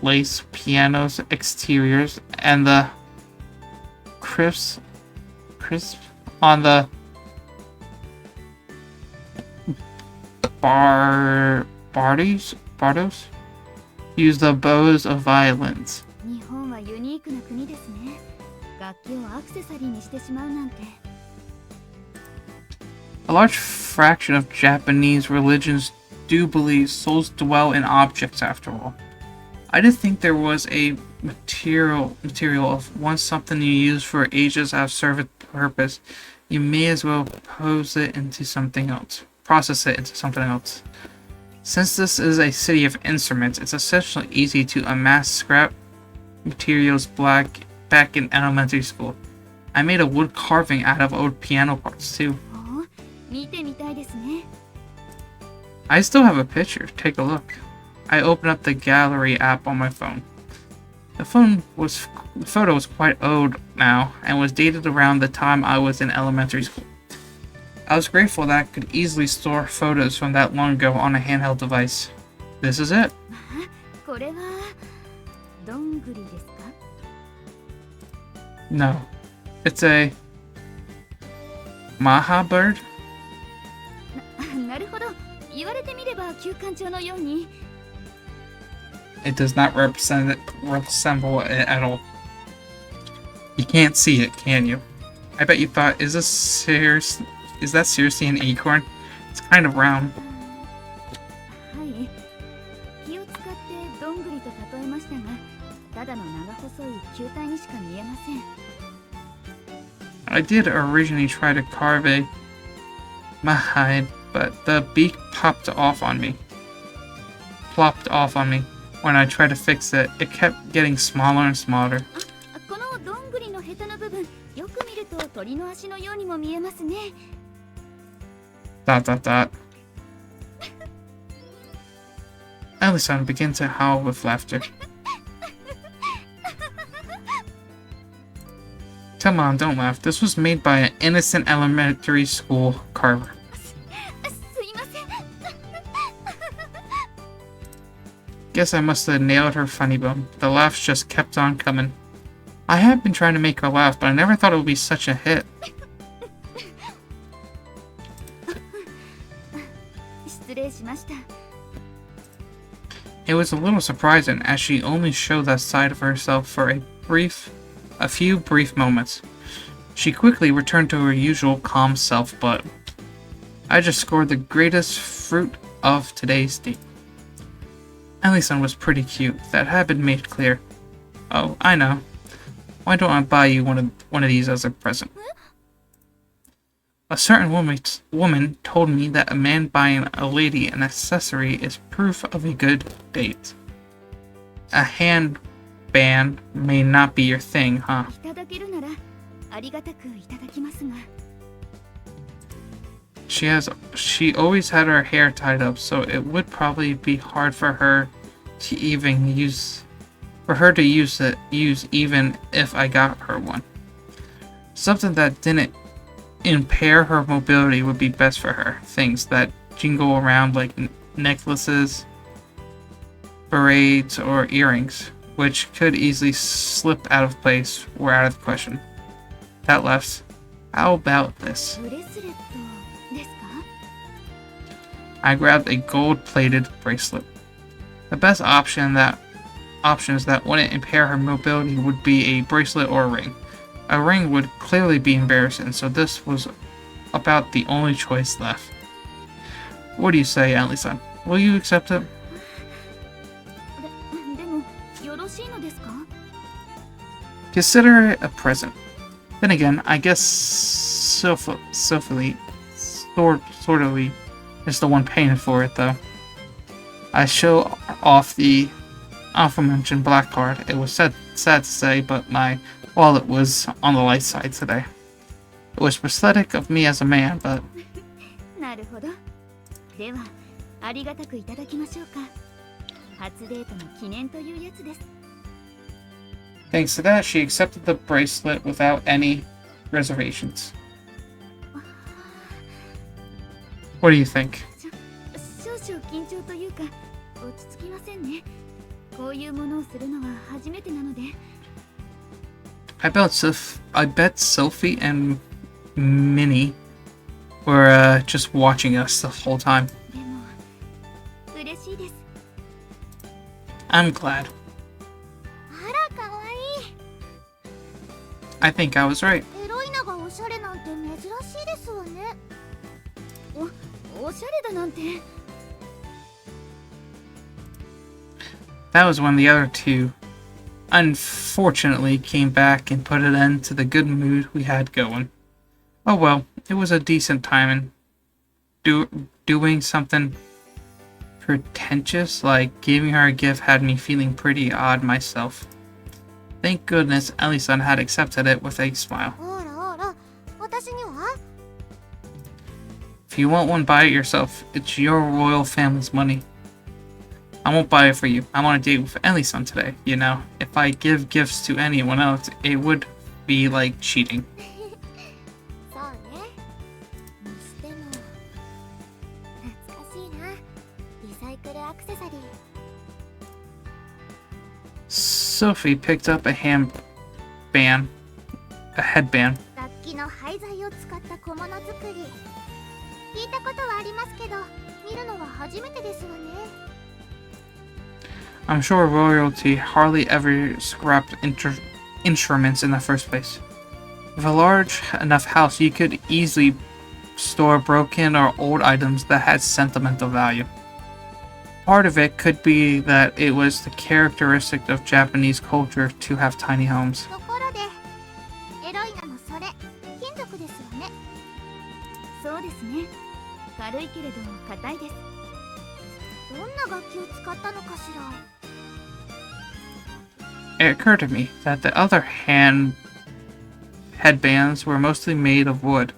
lace pianos exteriors, and the crisp on the bardos use the bows of violins. 日本はユニークな国ですね。楽器をアクセサリーにしてしまうなんて。 A large fraction of Japanese religions do believe souls dwell in objects after all. I did think there was a material of once something you use for ages out of service purpose, you may as well process it into something else. Since this is a city of instruments, it's essentially easy to amass scrap materials back in elementary school. I made a wood carving out of old piano parts too. お、見てみたいですね。 I still have a picture. Take a look. I opened up the gallery app on my phone. The photo was quite old now and was dated around the time I was in elementary school. I was grateful that I could easily store photos from that long ago on a handheld device. This is it. これはどんぐりですか？ No. It's a Maha bird? なるほど。言われてみれば休館長のように。 It does not resemble it at all. You can't see it, can you? I bet you thought, is that seriously an acorn? It's kind of round. はい。気を使ってどんぐりと例えましたが、ただの長細い球体にしか見えません。 I did originally try to carve a mahide, but the beak plopped off on me. When I tried to fix it, it kept getting smaller and smaller. このどんぐりのヘタの部分、よく見ると鳥の足のようにも見えますね。 Ellison began to howl with laughter. Come on, don't laugh. This was made by an innocent elementary school carver. すいません。 Guess I must have nailed her funny bone. The laughs just kept on coming. I have been trying to make her laugh, but I never thought it would be such a hit. 失礼しました。 It was a little surprising, as she only showed that side of herself for a few brief moments. She quickly returned to her usual calm self, but I just scored the greatest fruit of today's date. Ellison was pretty cute, that had been made clear. Oh, I know. Why don't I buy you one of these as a present? A certain woman told me that a man buying a lady an accessory is proof of a good date. A handband may not be your thing, huh? いただけるならありがたくいただきますが。 She always had her hair tied up, so it would probably be hard for her to use even if I got her one. Something that didn't impair her mobility would be best for her. Things that jingle around like necklaces, braids, or earrings, which could easily slip out of place, were out of the question. That left. How about this? ブレスレットですか？ I grabbed a gold-plated bracelet. The best options that wouldn't impair her mobility would be a bracelet or a ring. A ring would clearly be embarrassing, so this was about the only choice left. What do you say, Anli-san? Will you accept it? でもよろしいのですか？ Consider it a present. Then again, I guess Sophie is the one paying for it, though. I show off the aforementioned black card. It was sad to say, but my wallet was on the light side today. It was pathetic of me as a man, but なるほど。ではありがたくいただきましょうか。初デートの記念というやつです。 thanks to that, she accepted the bracelet without any reservations. What do you think? 少々緊張というか落ち着きませんね。こういうものをするのは初めてなので。 I bet Sophie and Minnie were just watching us the whole time. でも嬉しいです。 I'm glad. あらかわいい。 I think I was right. エロいのがおしゃれなんて珍しいですわね。おしゃれだなんて。 That was when the other two, unfortunately, came back and put an end to the good mood we had going. Oh well, it was a decent time, and doing something pretentious like giving her a gift had me feeling pretty odd myself. Thank goodness Ellie-san had accepted it with a smile. あらあら、私には？ If you want one, buy it yourself. It's your royal family's money. I won't buy it for you. I'm on a date with Ellie-san today, you know. If I give gifts to anyone else, it would be like cheating. そうね。にしても懐かしいな。リサイクルアクセサリー。 Sophie picked up a headband. 楽器の廃材を使った小物作り。聞いたことはありますけど、見るのは初めてですわね。 I'm sure royalty hardly ever scrapped instruments in the first place. With a large enough house, you could easily store broken or old items that had sentimental value. Part of it could be that it was the characteristic of Japanese culture to have tiny homes. ところで、エロいののそれ、金属ですよね。そうですね。軽いけれど硬いです。どんな楽器を使ったのかしら。 It occurred to me that the other headbands were mostly made of wood,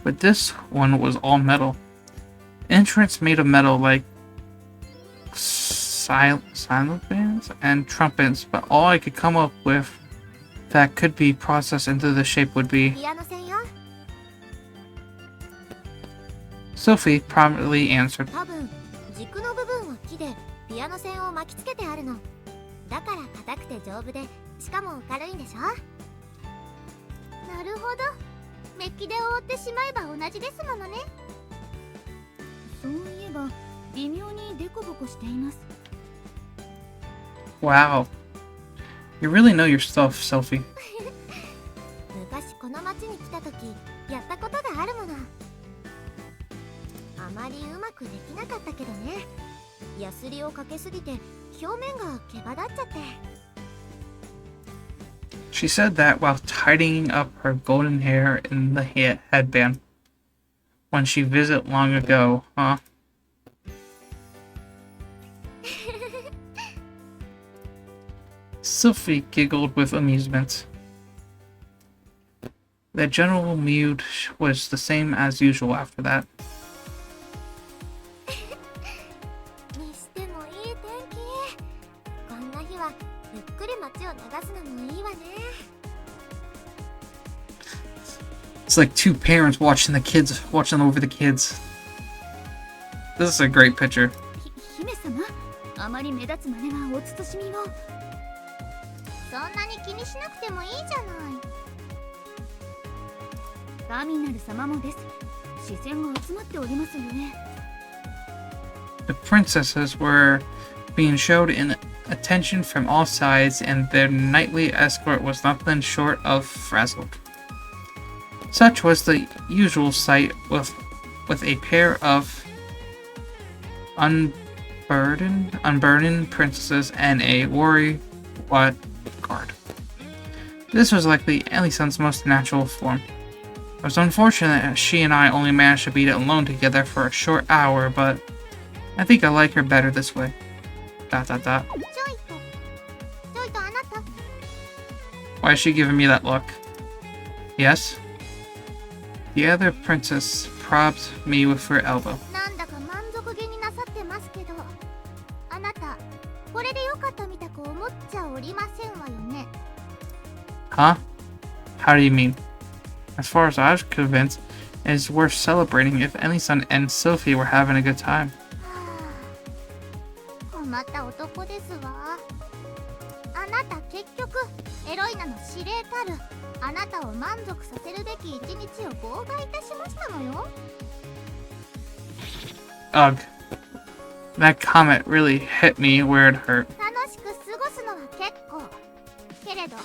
but this one was all metal. Instruments made of metal like silent bands and trumpets, but all I could come up with that could be processed into the shape would be... ピアノ専用？ Sophie promptly answered. 多分軸の部分は木でピアノ線を巻きつけてあるの。だから硬くて丈夫で、しかも軽いんでしょ。なるほど。メッキで覆ってしまえば同じですものね。そういえば微妙にデコボコしています。 Wow. You really know your stuff, Sophie. 昔この町にかけすぎて表面が毛羽立っちゃって。 She said that while tidying up her golden hair in the headband when she visited long ago, huh? Sophie giggled with amusement. The general mood was the same as usual after that. にしてもいい天気。こんな日はゆっくり街を流すのもいいわね。 It's like two parents watching over the kids. This is a great picture. 姫様、あまり目立つ真似はお慎みを。そんなに気にしなくてもいいじゃない。ガミナル様もです。視線が集まっておりますよね。The princesses were being showed in attention from all sides, and their nightly escort was nothing short of frazzled. Such was the usual sight with a pair of unburdened princesses and a worry-wad guard. This was likely Elison's most natural form. It was unfortunate that she and I only managed to beat it alone together for a short hour, but I think I like her better this way. ... ちょいとあなた。 Why is she giving me that look? Yes? The other princess prodded me with her elbow. なんだか満足げになさってますけど、あなたこれでよかったみたく思っちゃおりませんわよね。 Huh? How do you mean? As far as I was convinced, it is worth celebrating if Elison and Sophie were having a good time. はあ、困った男ですわ。あなた結局エロイナの司令たるあなたを満足させるべき一日を妨害いたしましたのよ。 Ugh. That comment really hit me where it hurt. 楽しく過ごすのは結構。けれど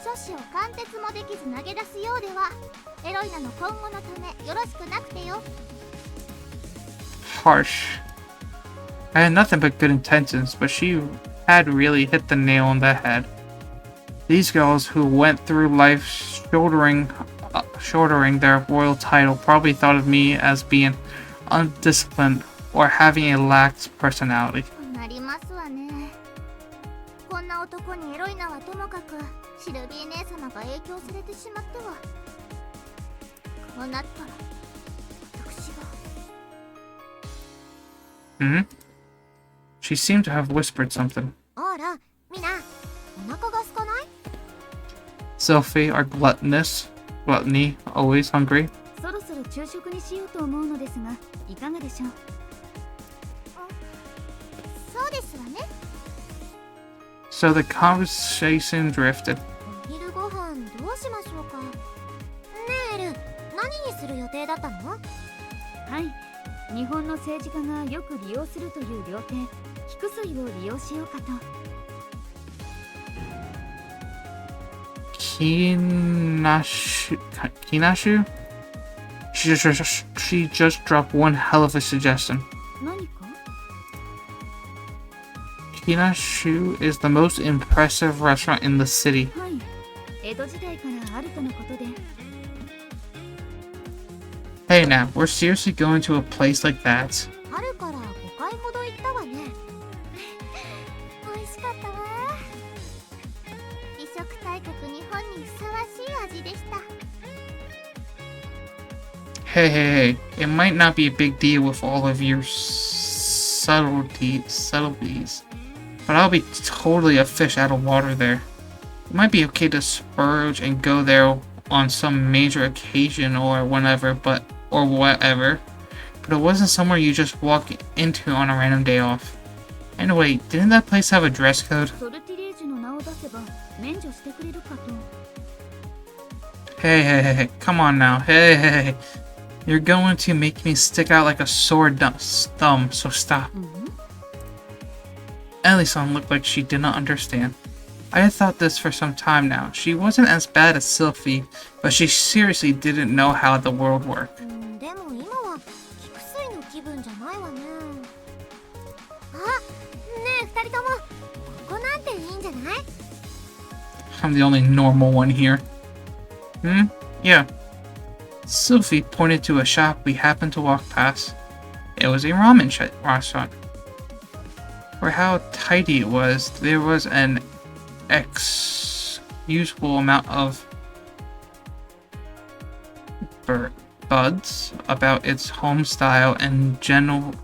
諸子を貫徹もできず投げ出すようではエロイナの今後のためよろしくなくてよ。 Harsh. I had nothing but good intentions, but she had really hit the nail on the head. These girls who went through life shouldering their royal title probably thought of me as being undisciplined or having a lax personality. なりますわね。こんな男にエロイナはともかくシルビー姉様が影響されてしまっては。こうなったら私が。 Hmm? She seemed to have whispered something. あら、みな、お腹が空かない？ Sophie, our gluttony, always hungry. そろそろ昼食にしようと思うのですが、いかがでしょう。そうですわね。 So the conversation drifted. お昼ご飯どうしましょうか。ねえエル、何にする予定だったの？はい、日本の政治家がよく利用するという料亭、菊水を利用しようかと。Kinashu? She just dropped one hell of a suggestion. 何か？ Kinashu is the most impressive restaurant in the city. はい、江戸時代からあるとのことで。 Hey now, we're seriously going to a place like that? 春から5回ほど行ったわね。美味しかったわ。美食大国日本にふさわしい味でした。 Hey, it might not be a big deal with all of your subtleties, but I'll be totally a fish out of water there. It might be okay to splurge and go there on some major occasion or whatever, but it wasn't somewhere you just walk into on a random day off. Anyway, didn't that place have a dress code? ソルティレージの名を出せば免除してくれるかと。 Hey, come on now. Hey. You're going to make me stick out like a sore thumb, so stop. Elison looked like she did not understand. I had thought this for some time now. She wasn't as bad as Sylphie, but she seriously didn't know how the world worked. でも今は菊水の気分じゃないわね。あ、人ともここなんていいんじゃない？ I'm the only normal one here. Hmm? Yeah. Sophie pointed to a shop we happened to walk past. It was a ramen restaurant. For how tidy it was, there was an excusable amount of buds about its home style and genuine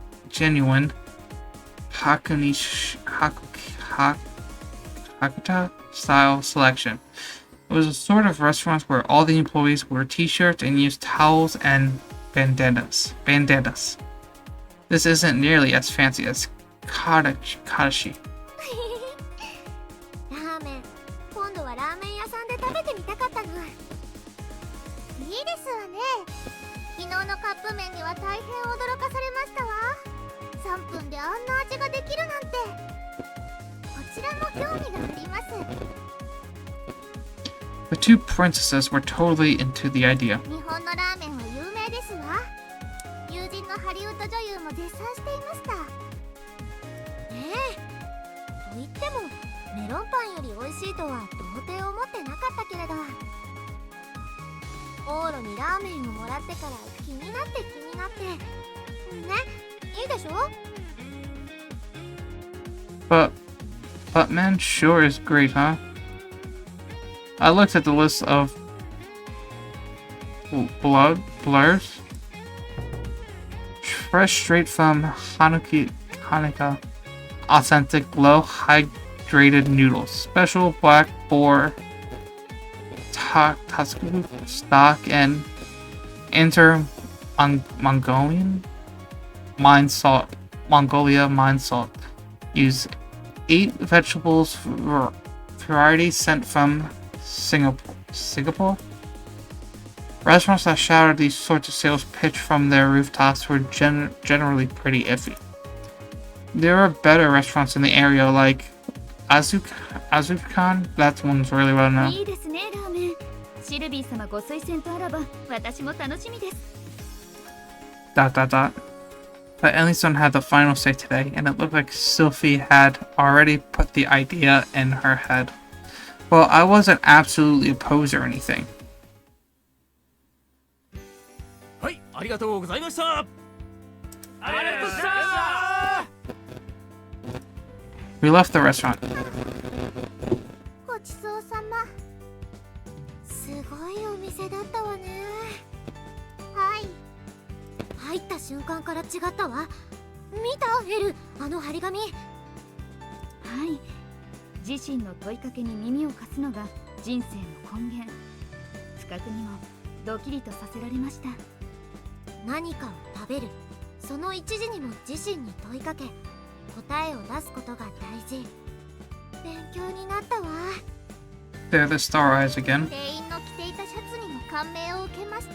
Hakuta style selection. It was a sort of restaurant where all the employees wore t-shirts and used towels and bandanas. This isn't nearly as fancy as Kadashi. ラーメン、今度はラーメン屋さんで食べてみたかったの。いいですわね。昨日のカップ麺には大変驚かされましたわ。3分であんな味ができるなんて。こちらも興味があります。 The two princesses were totally into the idea. 日本のラーメンは有名ですわ。友人のハリウッド女優も絶賛していました。ねえ。と言ってもメロンパンより美味しいとは到底思ってなかったけれど。往路にラーメンをもらってから気になってね、いいでしょ？ But man sure is great, huh? I looked at the list of blurs. Fresh straight from Hanukkah. Authentic low hydrated noodles. Special black boar stock and Mongolia mine salt. Use 8 vegetables variety sent from Singapore? Restaurants that shouted these sorts of sales pitch from their rooftops were generally pretty iffy. There are better restaurants in the area like Azukan. That one's really well known. いいですね、ラーメン。シルビー様ご推薦とあらば、私も楽しみです。But Ellison had the final say today, and it looked like Sophie had already put the idea in her head. Well, I wasn't absolutely opposed or anything. はい、ありがとうございました。ありがとうございました。 We left the restaurant. ごちそうさま。すごいお店だったわね。はい。入った瞬間から違ったわ。見た？エル、あの張り紙。はい。自身の問いかけに耳を貸すのが人生の根源。不覚にもドキリとさせられました。何かを食べる。その一時にも自身に問いかけ、答えを出すことが大事。勉強になったわ。 There the star eyes again. 店員の着ていたシャツにも感銘を受けました。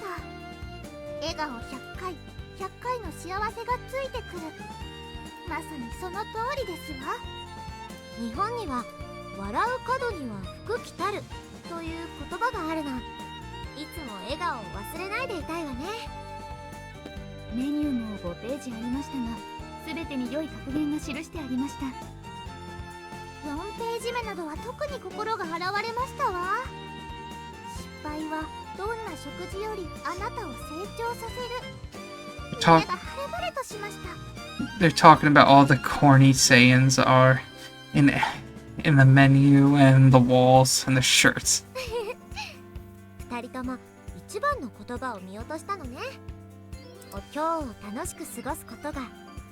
笑顔100回、100回の幸せがついてくる。まさにその通りですわ。日本には笑う角には福来たるという言葉があるの。いつも笑顔を忘れないでいたいわね。メニューも5ページありましたが、全てに良い格言が記してありました。4ページ目などは特に心が洗われましたわ。失敗はどんな食事よりあなたを成長させる。胸が晴れ晴れとしました。 They're talking about all the corny sayings are in the menu and the walls and the shirts. 2人とも一番の言葉を見落としたのね。今日を楽しく過ごすことが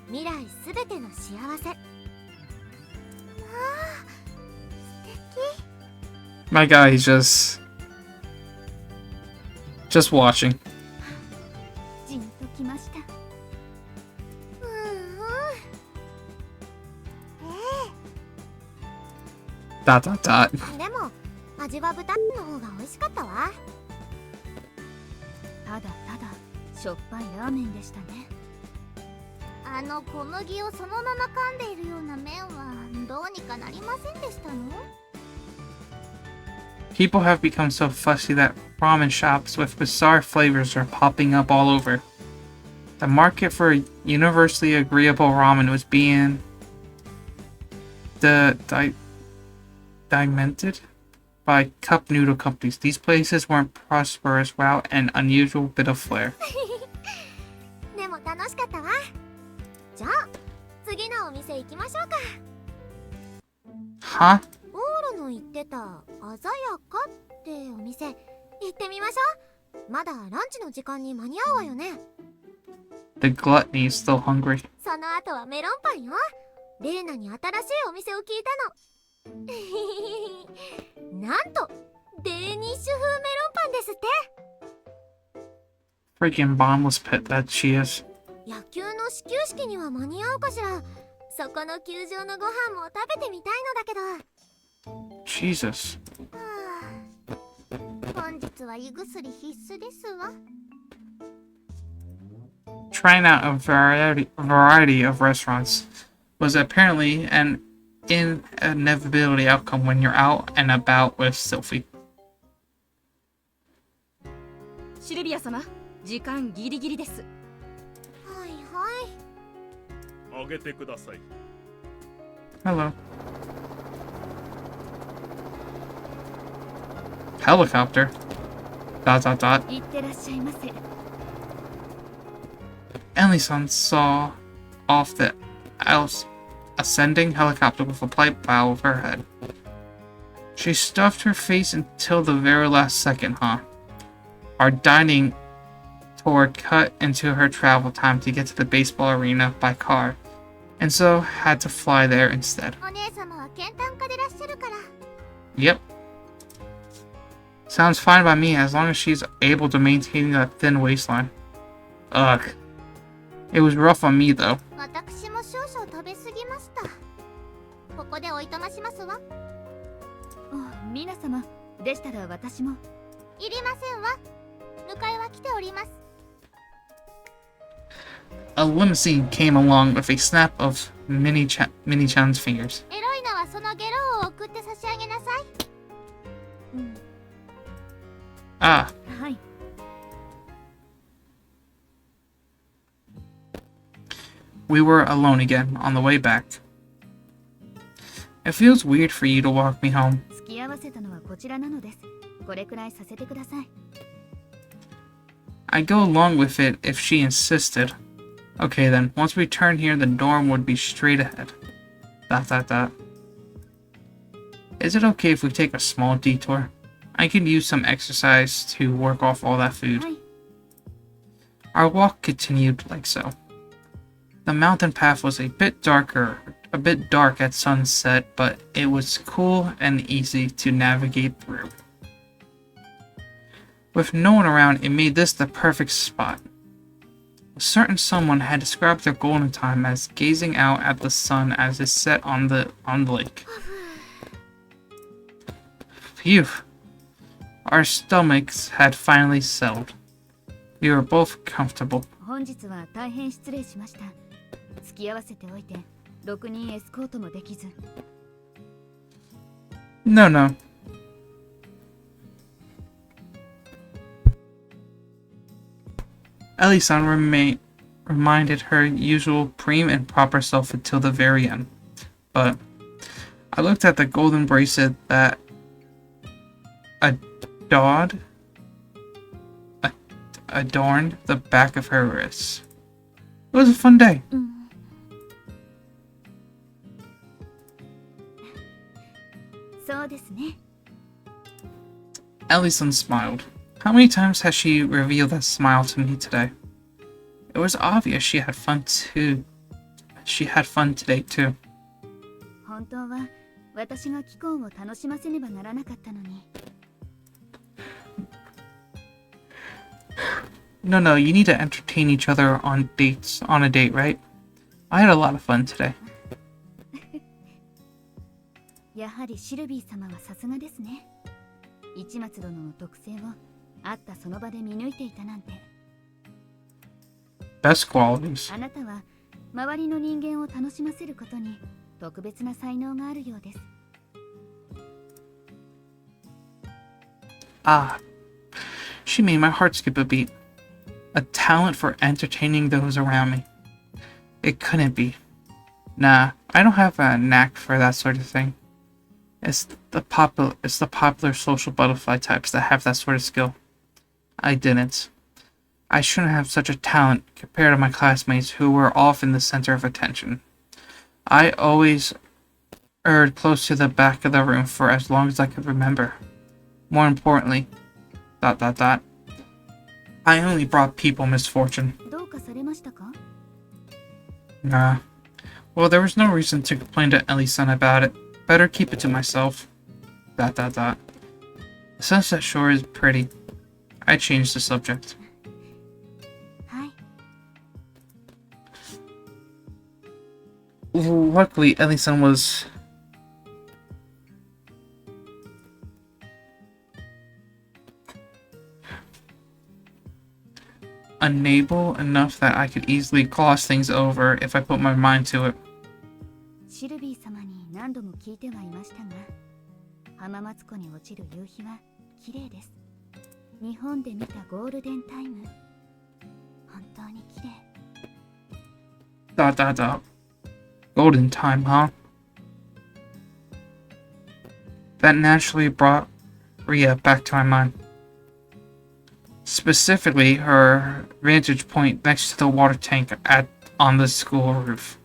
未来すべての幸せ。ああ、素敵。 My guy is just watching. じんときました。Dot. でも味は豚の方が美味しかったわ。ただしょっぱいラーメンでしたね。あの小麦をそのまま噛んでいるような麺はどうにかなりませんでしたの？ People have become so fussy that ramen shops with bizarre flavors are popping up all over. The market for universally agreeable ramen was being demented by cup noodle companies. These places weren't prosperous without an unusual bit of flair. でも楽しかったわ。じゃあ次のお店行きましょうか。 Huh? オーロの言ってた鮮やかってお店行ってみましょう。まだランチの時間に間に合うわよね。 The gluttony is still hungry. その後はメロンパンよ。レーナに新しいお店を聞いたの。なんとデニッシュ風メロンパンですって。 Freaking bottomless pit that she is. 野球の始球式には間に合うかしら。そこの球場のご飯も食べてみたいのだけど。 Jesus. 本日は胃薬必須ですわ。 Trying out a variety of restaurants was apparently an inevitability outcome when you're out and about with Sylphie. シルビア様、時間ギリギリです。はいはい。あげてください。 Hello. Helicopter. ... いってらっしゃいませ。 Ellison saw off the ascending helicopter with a pipe bow of her head. She stuffed her face until the very last second, huh? Our dining tour cut into her travel time to get to the baseball arena by car, and so had to fly there instead. お姉様は健談家でらっしゃるから。 Yep. Sounds fine by me as long as she's able to maintain that thin waistline. Ugh. It was rough on me though. 私も少々食べ過ぎました。ここでおいとましますわ。皆様、でしたら私も。いりませんわ。迎えは来ております。 A limousine came along with a snap of Mini-chan's fingers. エロいのはそのゲロを送って差し上げなさい。Ah, はい。 we were alone again on the way back. It feels weird for you to walk me home. 付き合わせたのはこちらなのです。これくらいさせてください。 I'd go along with it if she insisted. Okay then, once we turn here, the dorm would be straight ahead. ... Is it okay if we take a small detour? I could use some exercise to work off all that food. はい。 Our walk continued like so. The mountain path was a bit dark at sunset, but it was cool and easy to navigate through. With no one around, it made this the perfect spot. A certain someone had described their golden time as gazing out at the sun as it set on the lake. Phew. Our stomachs had finally settled. We were both comfortable. 本日は大変失礼しました。付き合わせておいて、6人エスコートもできず。No, no. Ellie-san reminded her usual prim and proper self until the very end. But I looked at the golden bracelet that adorned the back of her wrist. It was a fun day. そうですね。 Ellison smiled. How many times has she revealed that smile to me today? It was obvious she had fun too. She had fun today too. 本当は私が気候を楽しませねばならなかったのに。 No, you need to entertain each other on a date, right? I had a lot of fun today. やはりシルビー様はさすがですね。市松殿の特性を会ったその場で見抜いていたなんて。 Best qualities. あなたは周りの人間を楽しませることに特別な才能があるようです。 Ah, she made my heart skip a beat. A talent for entertaining those around me. It couldn't be. Nah, I don't have a knack for that sort of thing. It's the popular social butterfly types that have that sort of skill. I didn't. I shouldn't have such a talent compared to my classmates who were often the center of attention. I always erred close to the back of the room for as long as I could remember. More importantly, dot dot dot, I only brought people misfortune. どうかされましたか？ Nah. Well, there was no reason to complain to Ellie-san about it. Better keep it to myself. Dot dot dot. The sunset shore is pretty. I changed the subject. はい。 Luckily, Ellie-san was unable enough that I could easily gloss things over if I put my mind to it. シルビー様に何度も聞いてはいましたが、浜松湖に落ちる夕日は綺麗です。日本で見たゴールデンタイム、本当に綺麗。Dot dot dot. Golden time, huh? That naturally brought Rhea back to my mind. Specifically, her vantage point next to the water tank on the school roof.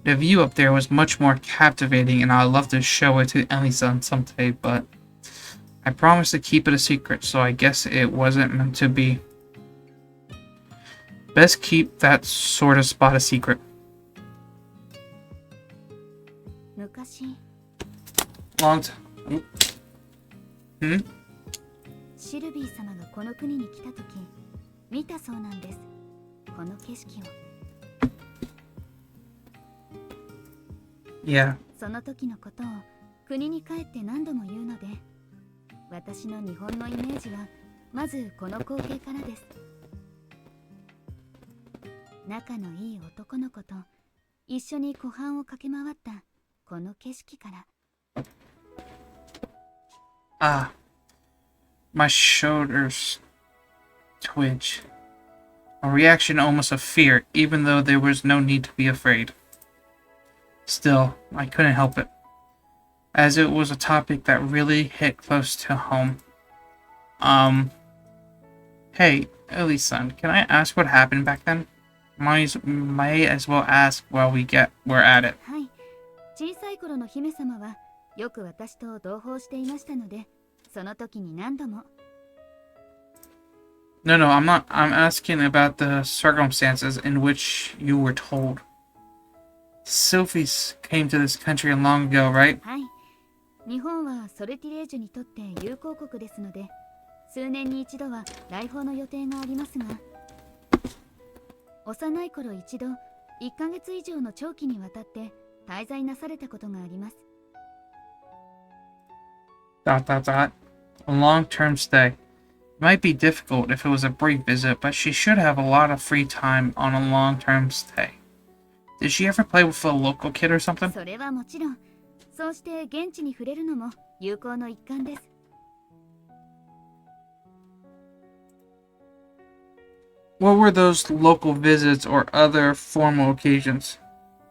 The view up there was much more captivating, and I'd love to show it to Ellie-san someday, but I promised to keep it a secret, so I guess it wasn't meant to be. Best keep that sort of spot a secret. 昔、 Long time. Hmm? シルビー様がこの国に来た時、見たそうなんです。この景色を。 Yeah. その時のことを国に帰って何度も言うので、私の日本のイメージはまずこの光景からです。仲のいい男の子と一緒に湖畔を駆け回ったこの景色から。 Ah. My shoulders twitch. A reaction almost of fear, even though there was no need to be afraid. Still, I couldn't help it, as it was a topic that really hit close to home. Hey, Ellie-san, can I ask what happened back then? May as well ask while we're at it. はい、小さい頃の姫様はよく私と同行していましたので、その時に何度も。 No, I'm not. I'm asking about the circumstances in which you were told. Sylphie's came to this country long ago, right? はい、日本はソルティレージュにとって友好国ですので、数年に一度は来訪の予定がありますが、幼い頃一度1ヶ月以上の長期にわたって滞在なされたことがあります。 Dot dot dot. A long-term stay. It might be difficult if it was a brief visit, but she should have a lot of free time on a long-term stay. Did she ever play with a local kid or something? それはもちろん、そうして現地に触れるのも友好の一環です。 What were those local visits or other formal occasions?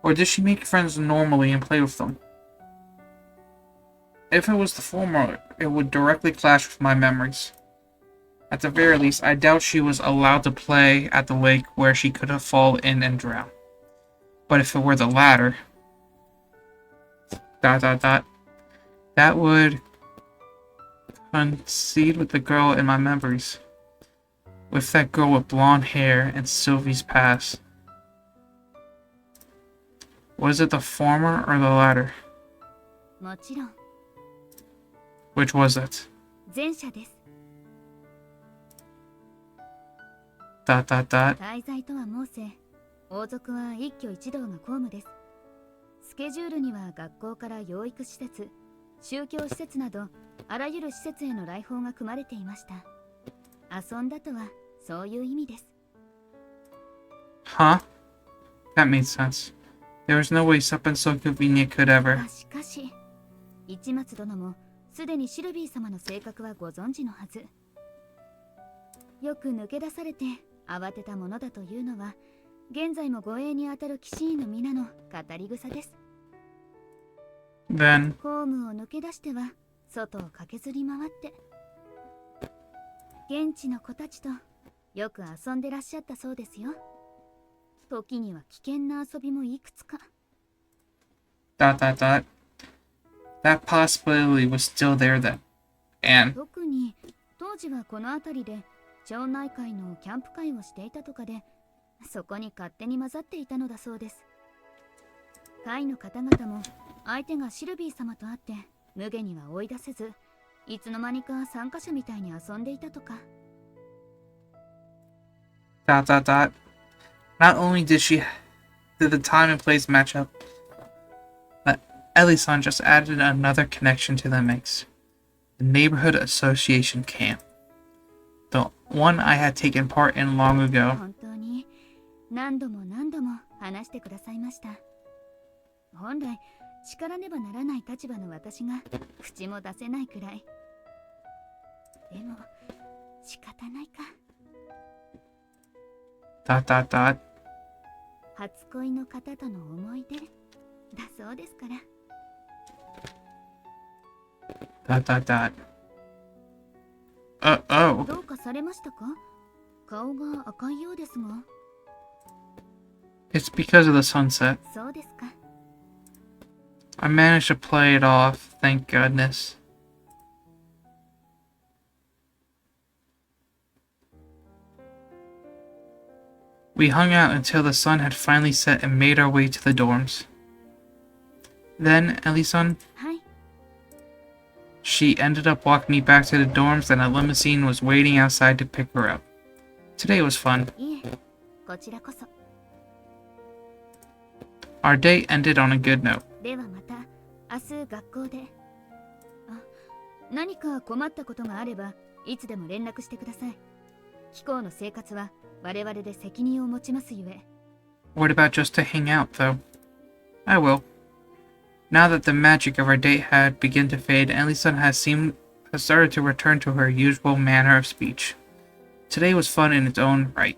Or did she make friends normally and play with them? If it was the former, it would directly clash with my memories. At the very least, I doubt she was allowed to play at the lake where she could have fallen in and drowned. But if it were the latter, dot dot dot, that would coincide with the girl in my memories. With that girl with blonde hair and Sylvie's past. Was it the former or the latter? もちろん、 Which was it? 前者です。 Dot dot dot. 滞在とは申せ、王族は一挙一動が公務です。スケジュールには学校から養育施設、宗教施設などあらゆる施設への来訪が組まれていました。遊んだとはそういう意味です。 Huh? That made sense. There was no way something so convenient could ever. しかし、市松殿もすでにシルビー様の性格はご存知のはず。よく抜け出されて慌てたものだというのは現在も護衛に当たる騎士員の皆の語り草です。 Then, ホームを抜け出しては外を駆けずり回って現地の子たちとよく遊んでらっしゃったそうですよ。時には危険な遊びもいくつか。 dot dot dot. That possibility was still there then. And 特に当時はこの辺りで町内会のキャンプ会をしていたとかで、そこに勝手に混ざっていたのだそうです。会の方々も相手がシルビー様と会って無下には追い出せず、いつの間にか参加者みたいに遊んでいたとか。 dot dot dot. Not only did the time and place match up, but Ellie-san just added another connection to the mix. The neighborhood association camp. The one I had taken part in long ago. 本当に何度も何度も話してくださいました。本来叱らねばならない立場の私が口も出せないくらい。でも仕方ないか。 dot dot dot. 初恋の方との思い出だそうですから。 dot dot dot. Oh. どうかされましたか？顔が赤いようですが。 It's because of the sunset. そうですか。 I managed to play it off, thank goodness. We hung out until the sun had finally set and made our way to the dorms. Then, Ellie-san, はい。 she ended up walking me back to the dorms and a limousine was waiting outside to pick her up. Today was fun. いえ、こちらこそ。 Our day ended on a good note. ではまた明日学校で。あ、何か困ったことがあればいつでも連絡してください。貴校の生活は我々で責任を持ちますゆえ。 What about just to hang out, though? I will. Now that the magic of our date had begun to fade, Ellie-san has started to return to her usual manner of speech. Today was fun in its own right,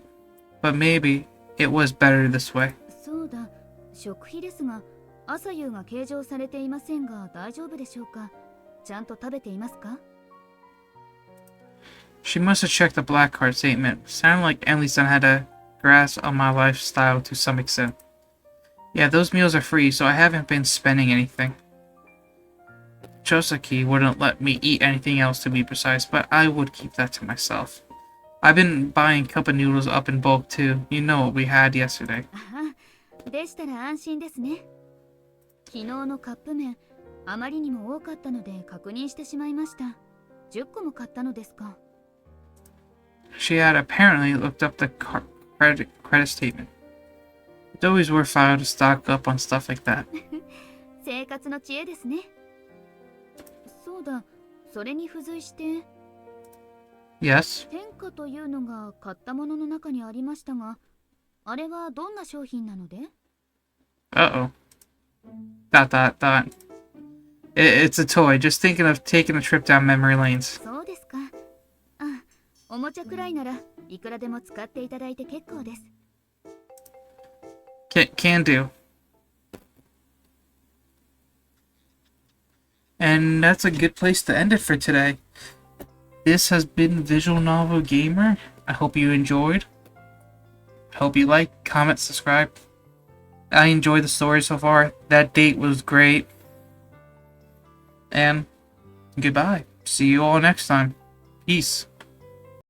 but maybe it was better this way. そうだ、食費ですが朝夕が計上されていませんが大丈夫でしょうか？ちゃんと食べていますか？ She must have checked the black card statement. Sounded like Emily-san had a grasp on my lifestyle to some extent. Yeah, those meals are free, so I haven't been spending anything. Chosaki wouldn't let me eat anything else to be precise, but I would keep that to myself. I've been buying cup of noodles up in bulk too. You know what we had yesterday. あは、でしたら安心ですね。昨日のカップ麺、あまりにも多かったので確認してしまいました。10個も買ったのですか？ She had apparently looked up the credit statement. It's always worthwhile to stock up on stuff like that. 生活の知恵ですね。そうだ、それに付随して Yes? 天下というのが買ったものの中にありましたが、あれはどんな商品なので？ Uh-oh. Dot dot dot. It's a toy. Just thinking of taking a trip down memory lanes. そうですか。あ、おもちゃくらいならいくらでも使っていただいて結構です。 Can do. And that's a good place to end it for today. This has been Visual Novel Gamer. I hope you enjoyed. Hope you like, comment, subscribe. I enjoyed the story so far. That date was great. And goodbye. See you all next time. Peace.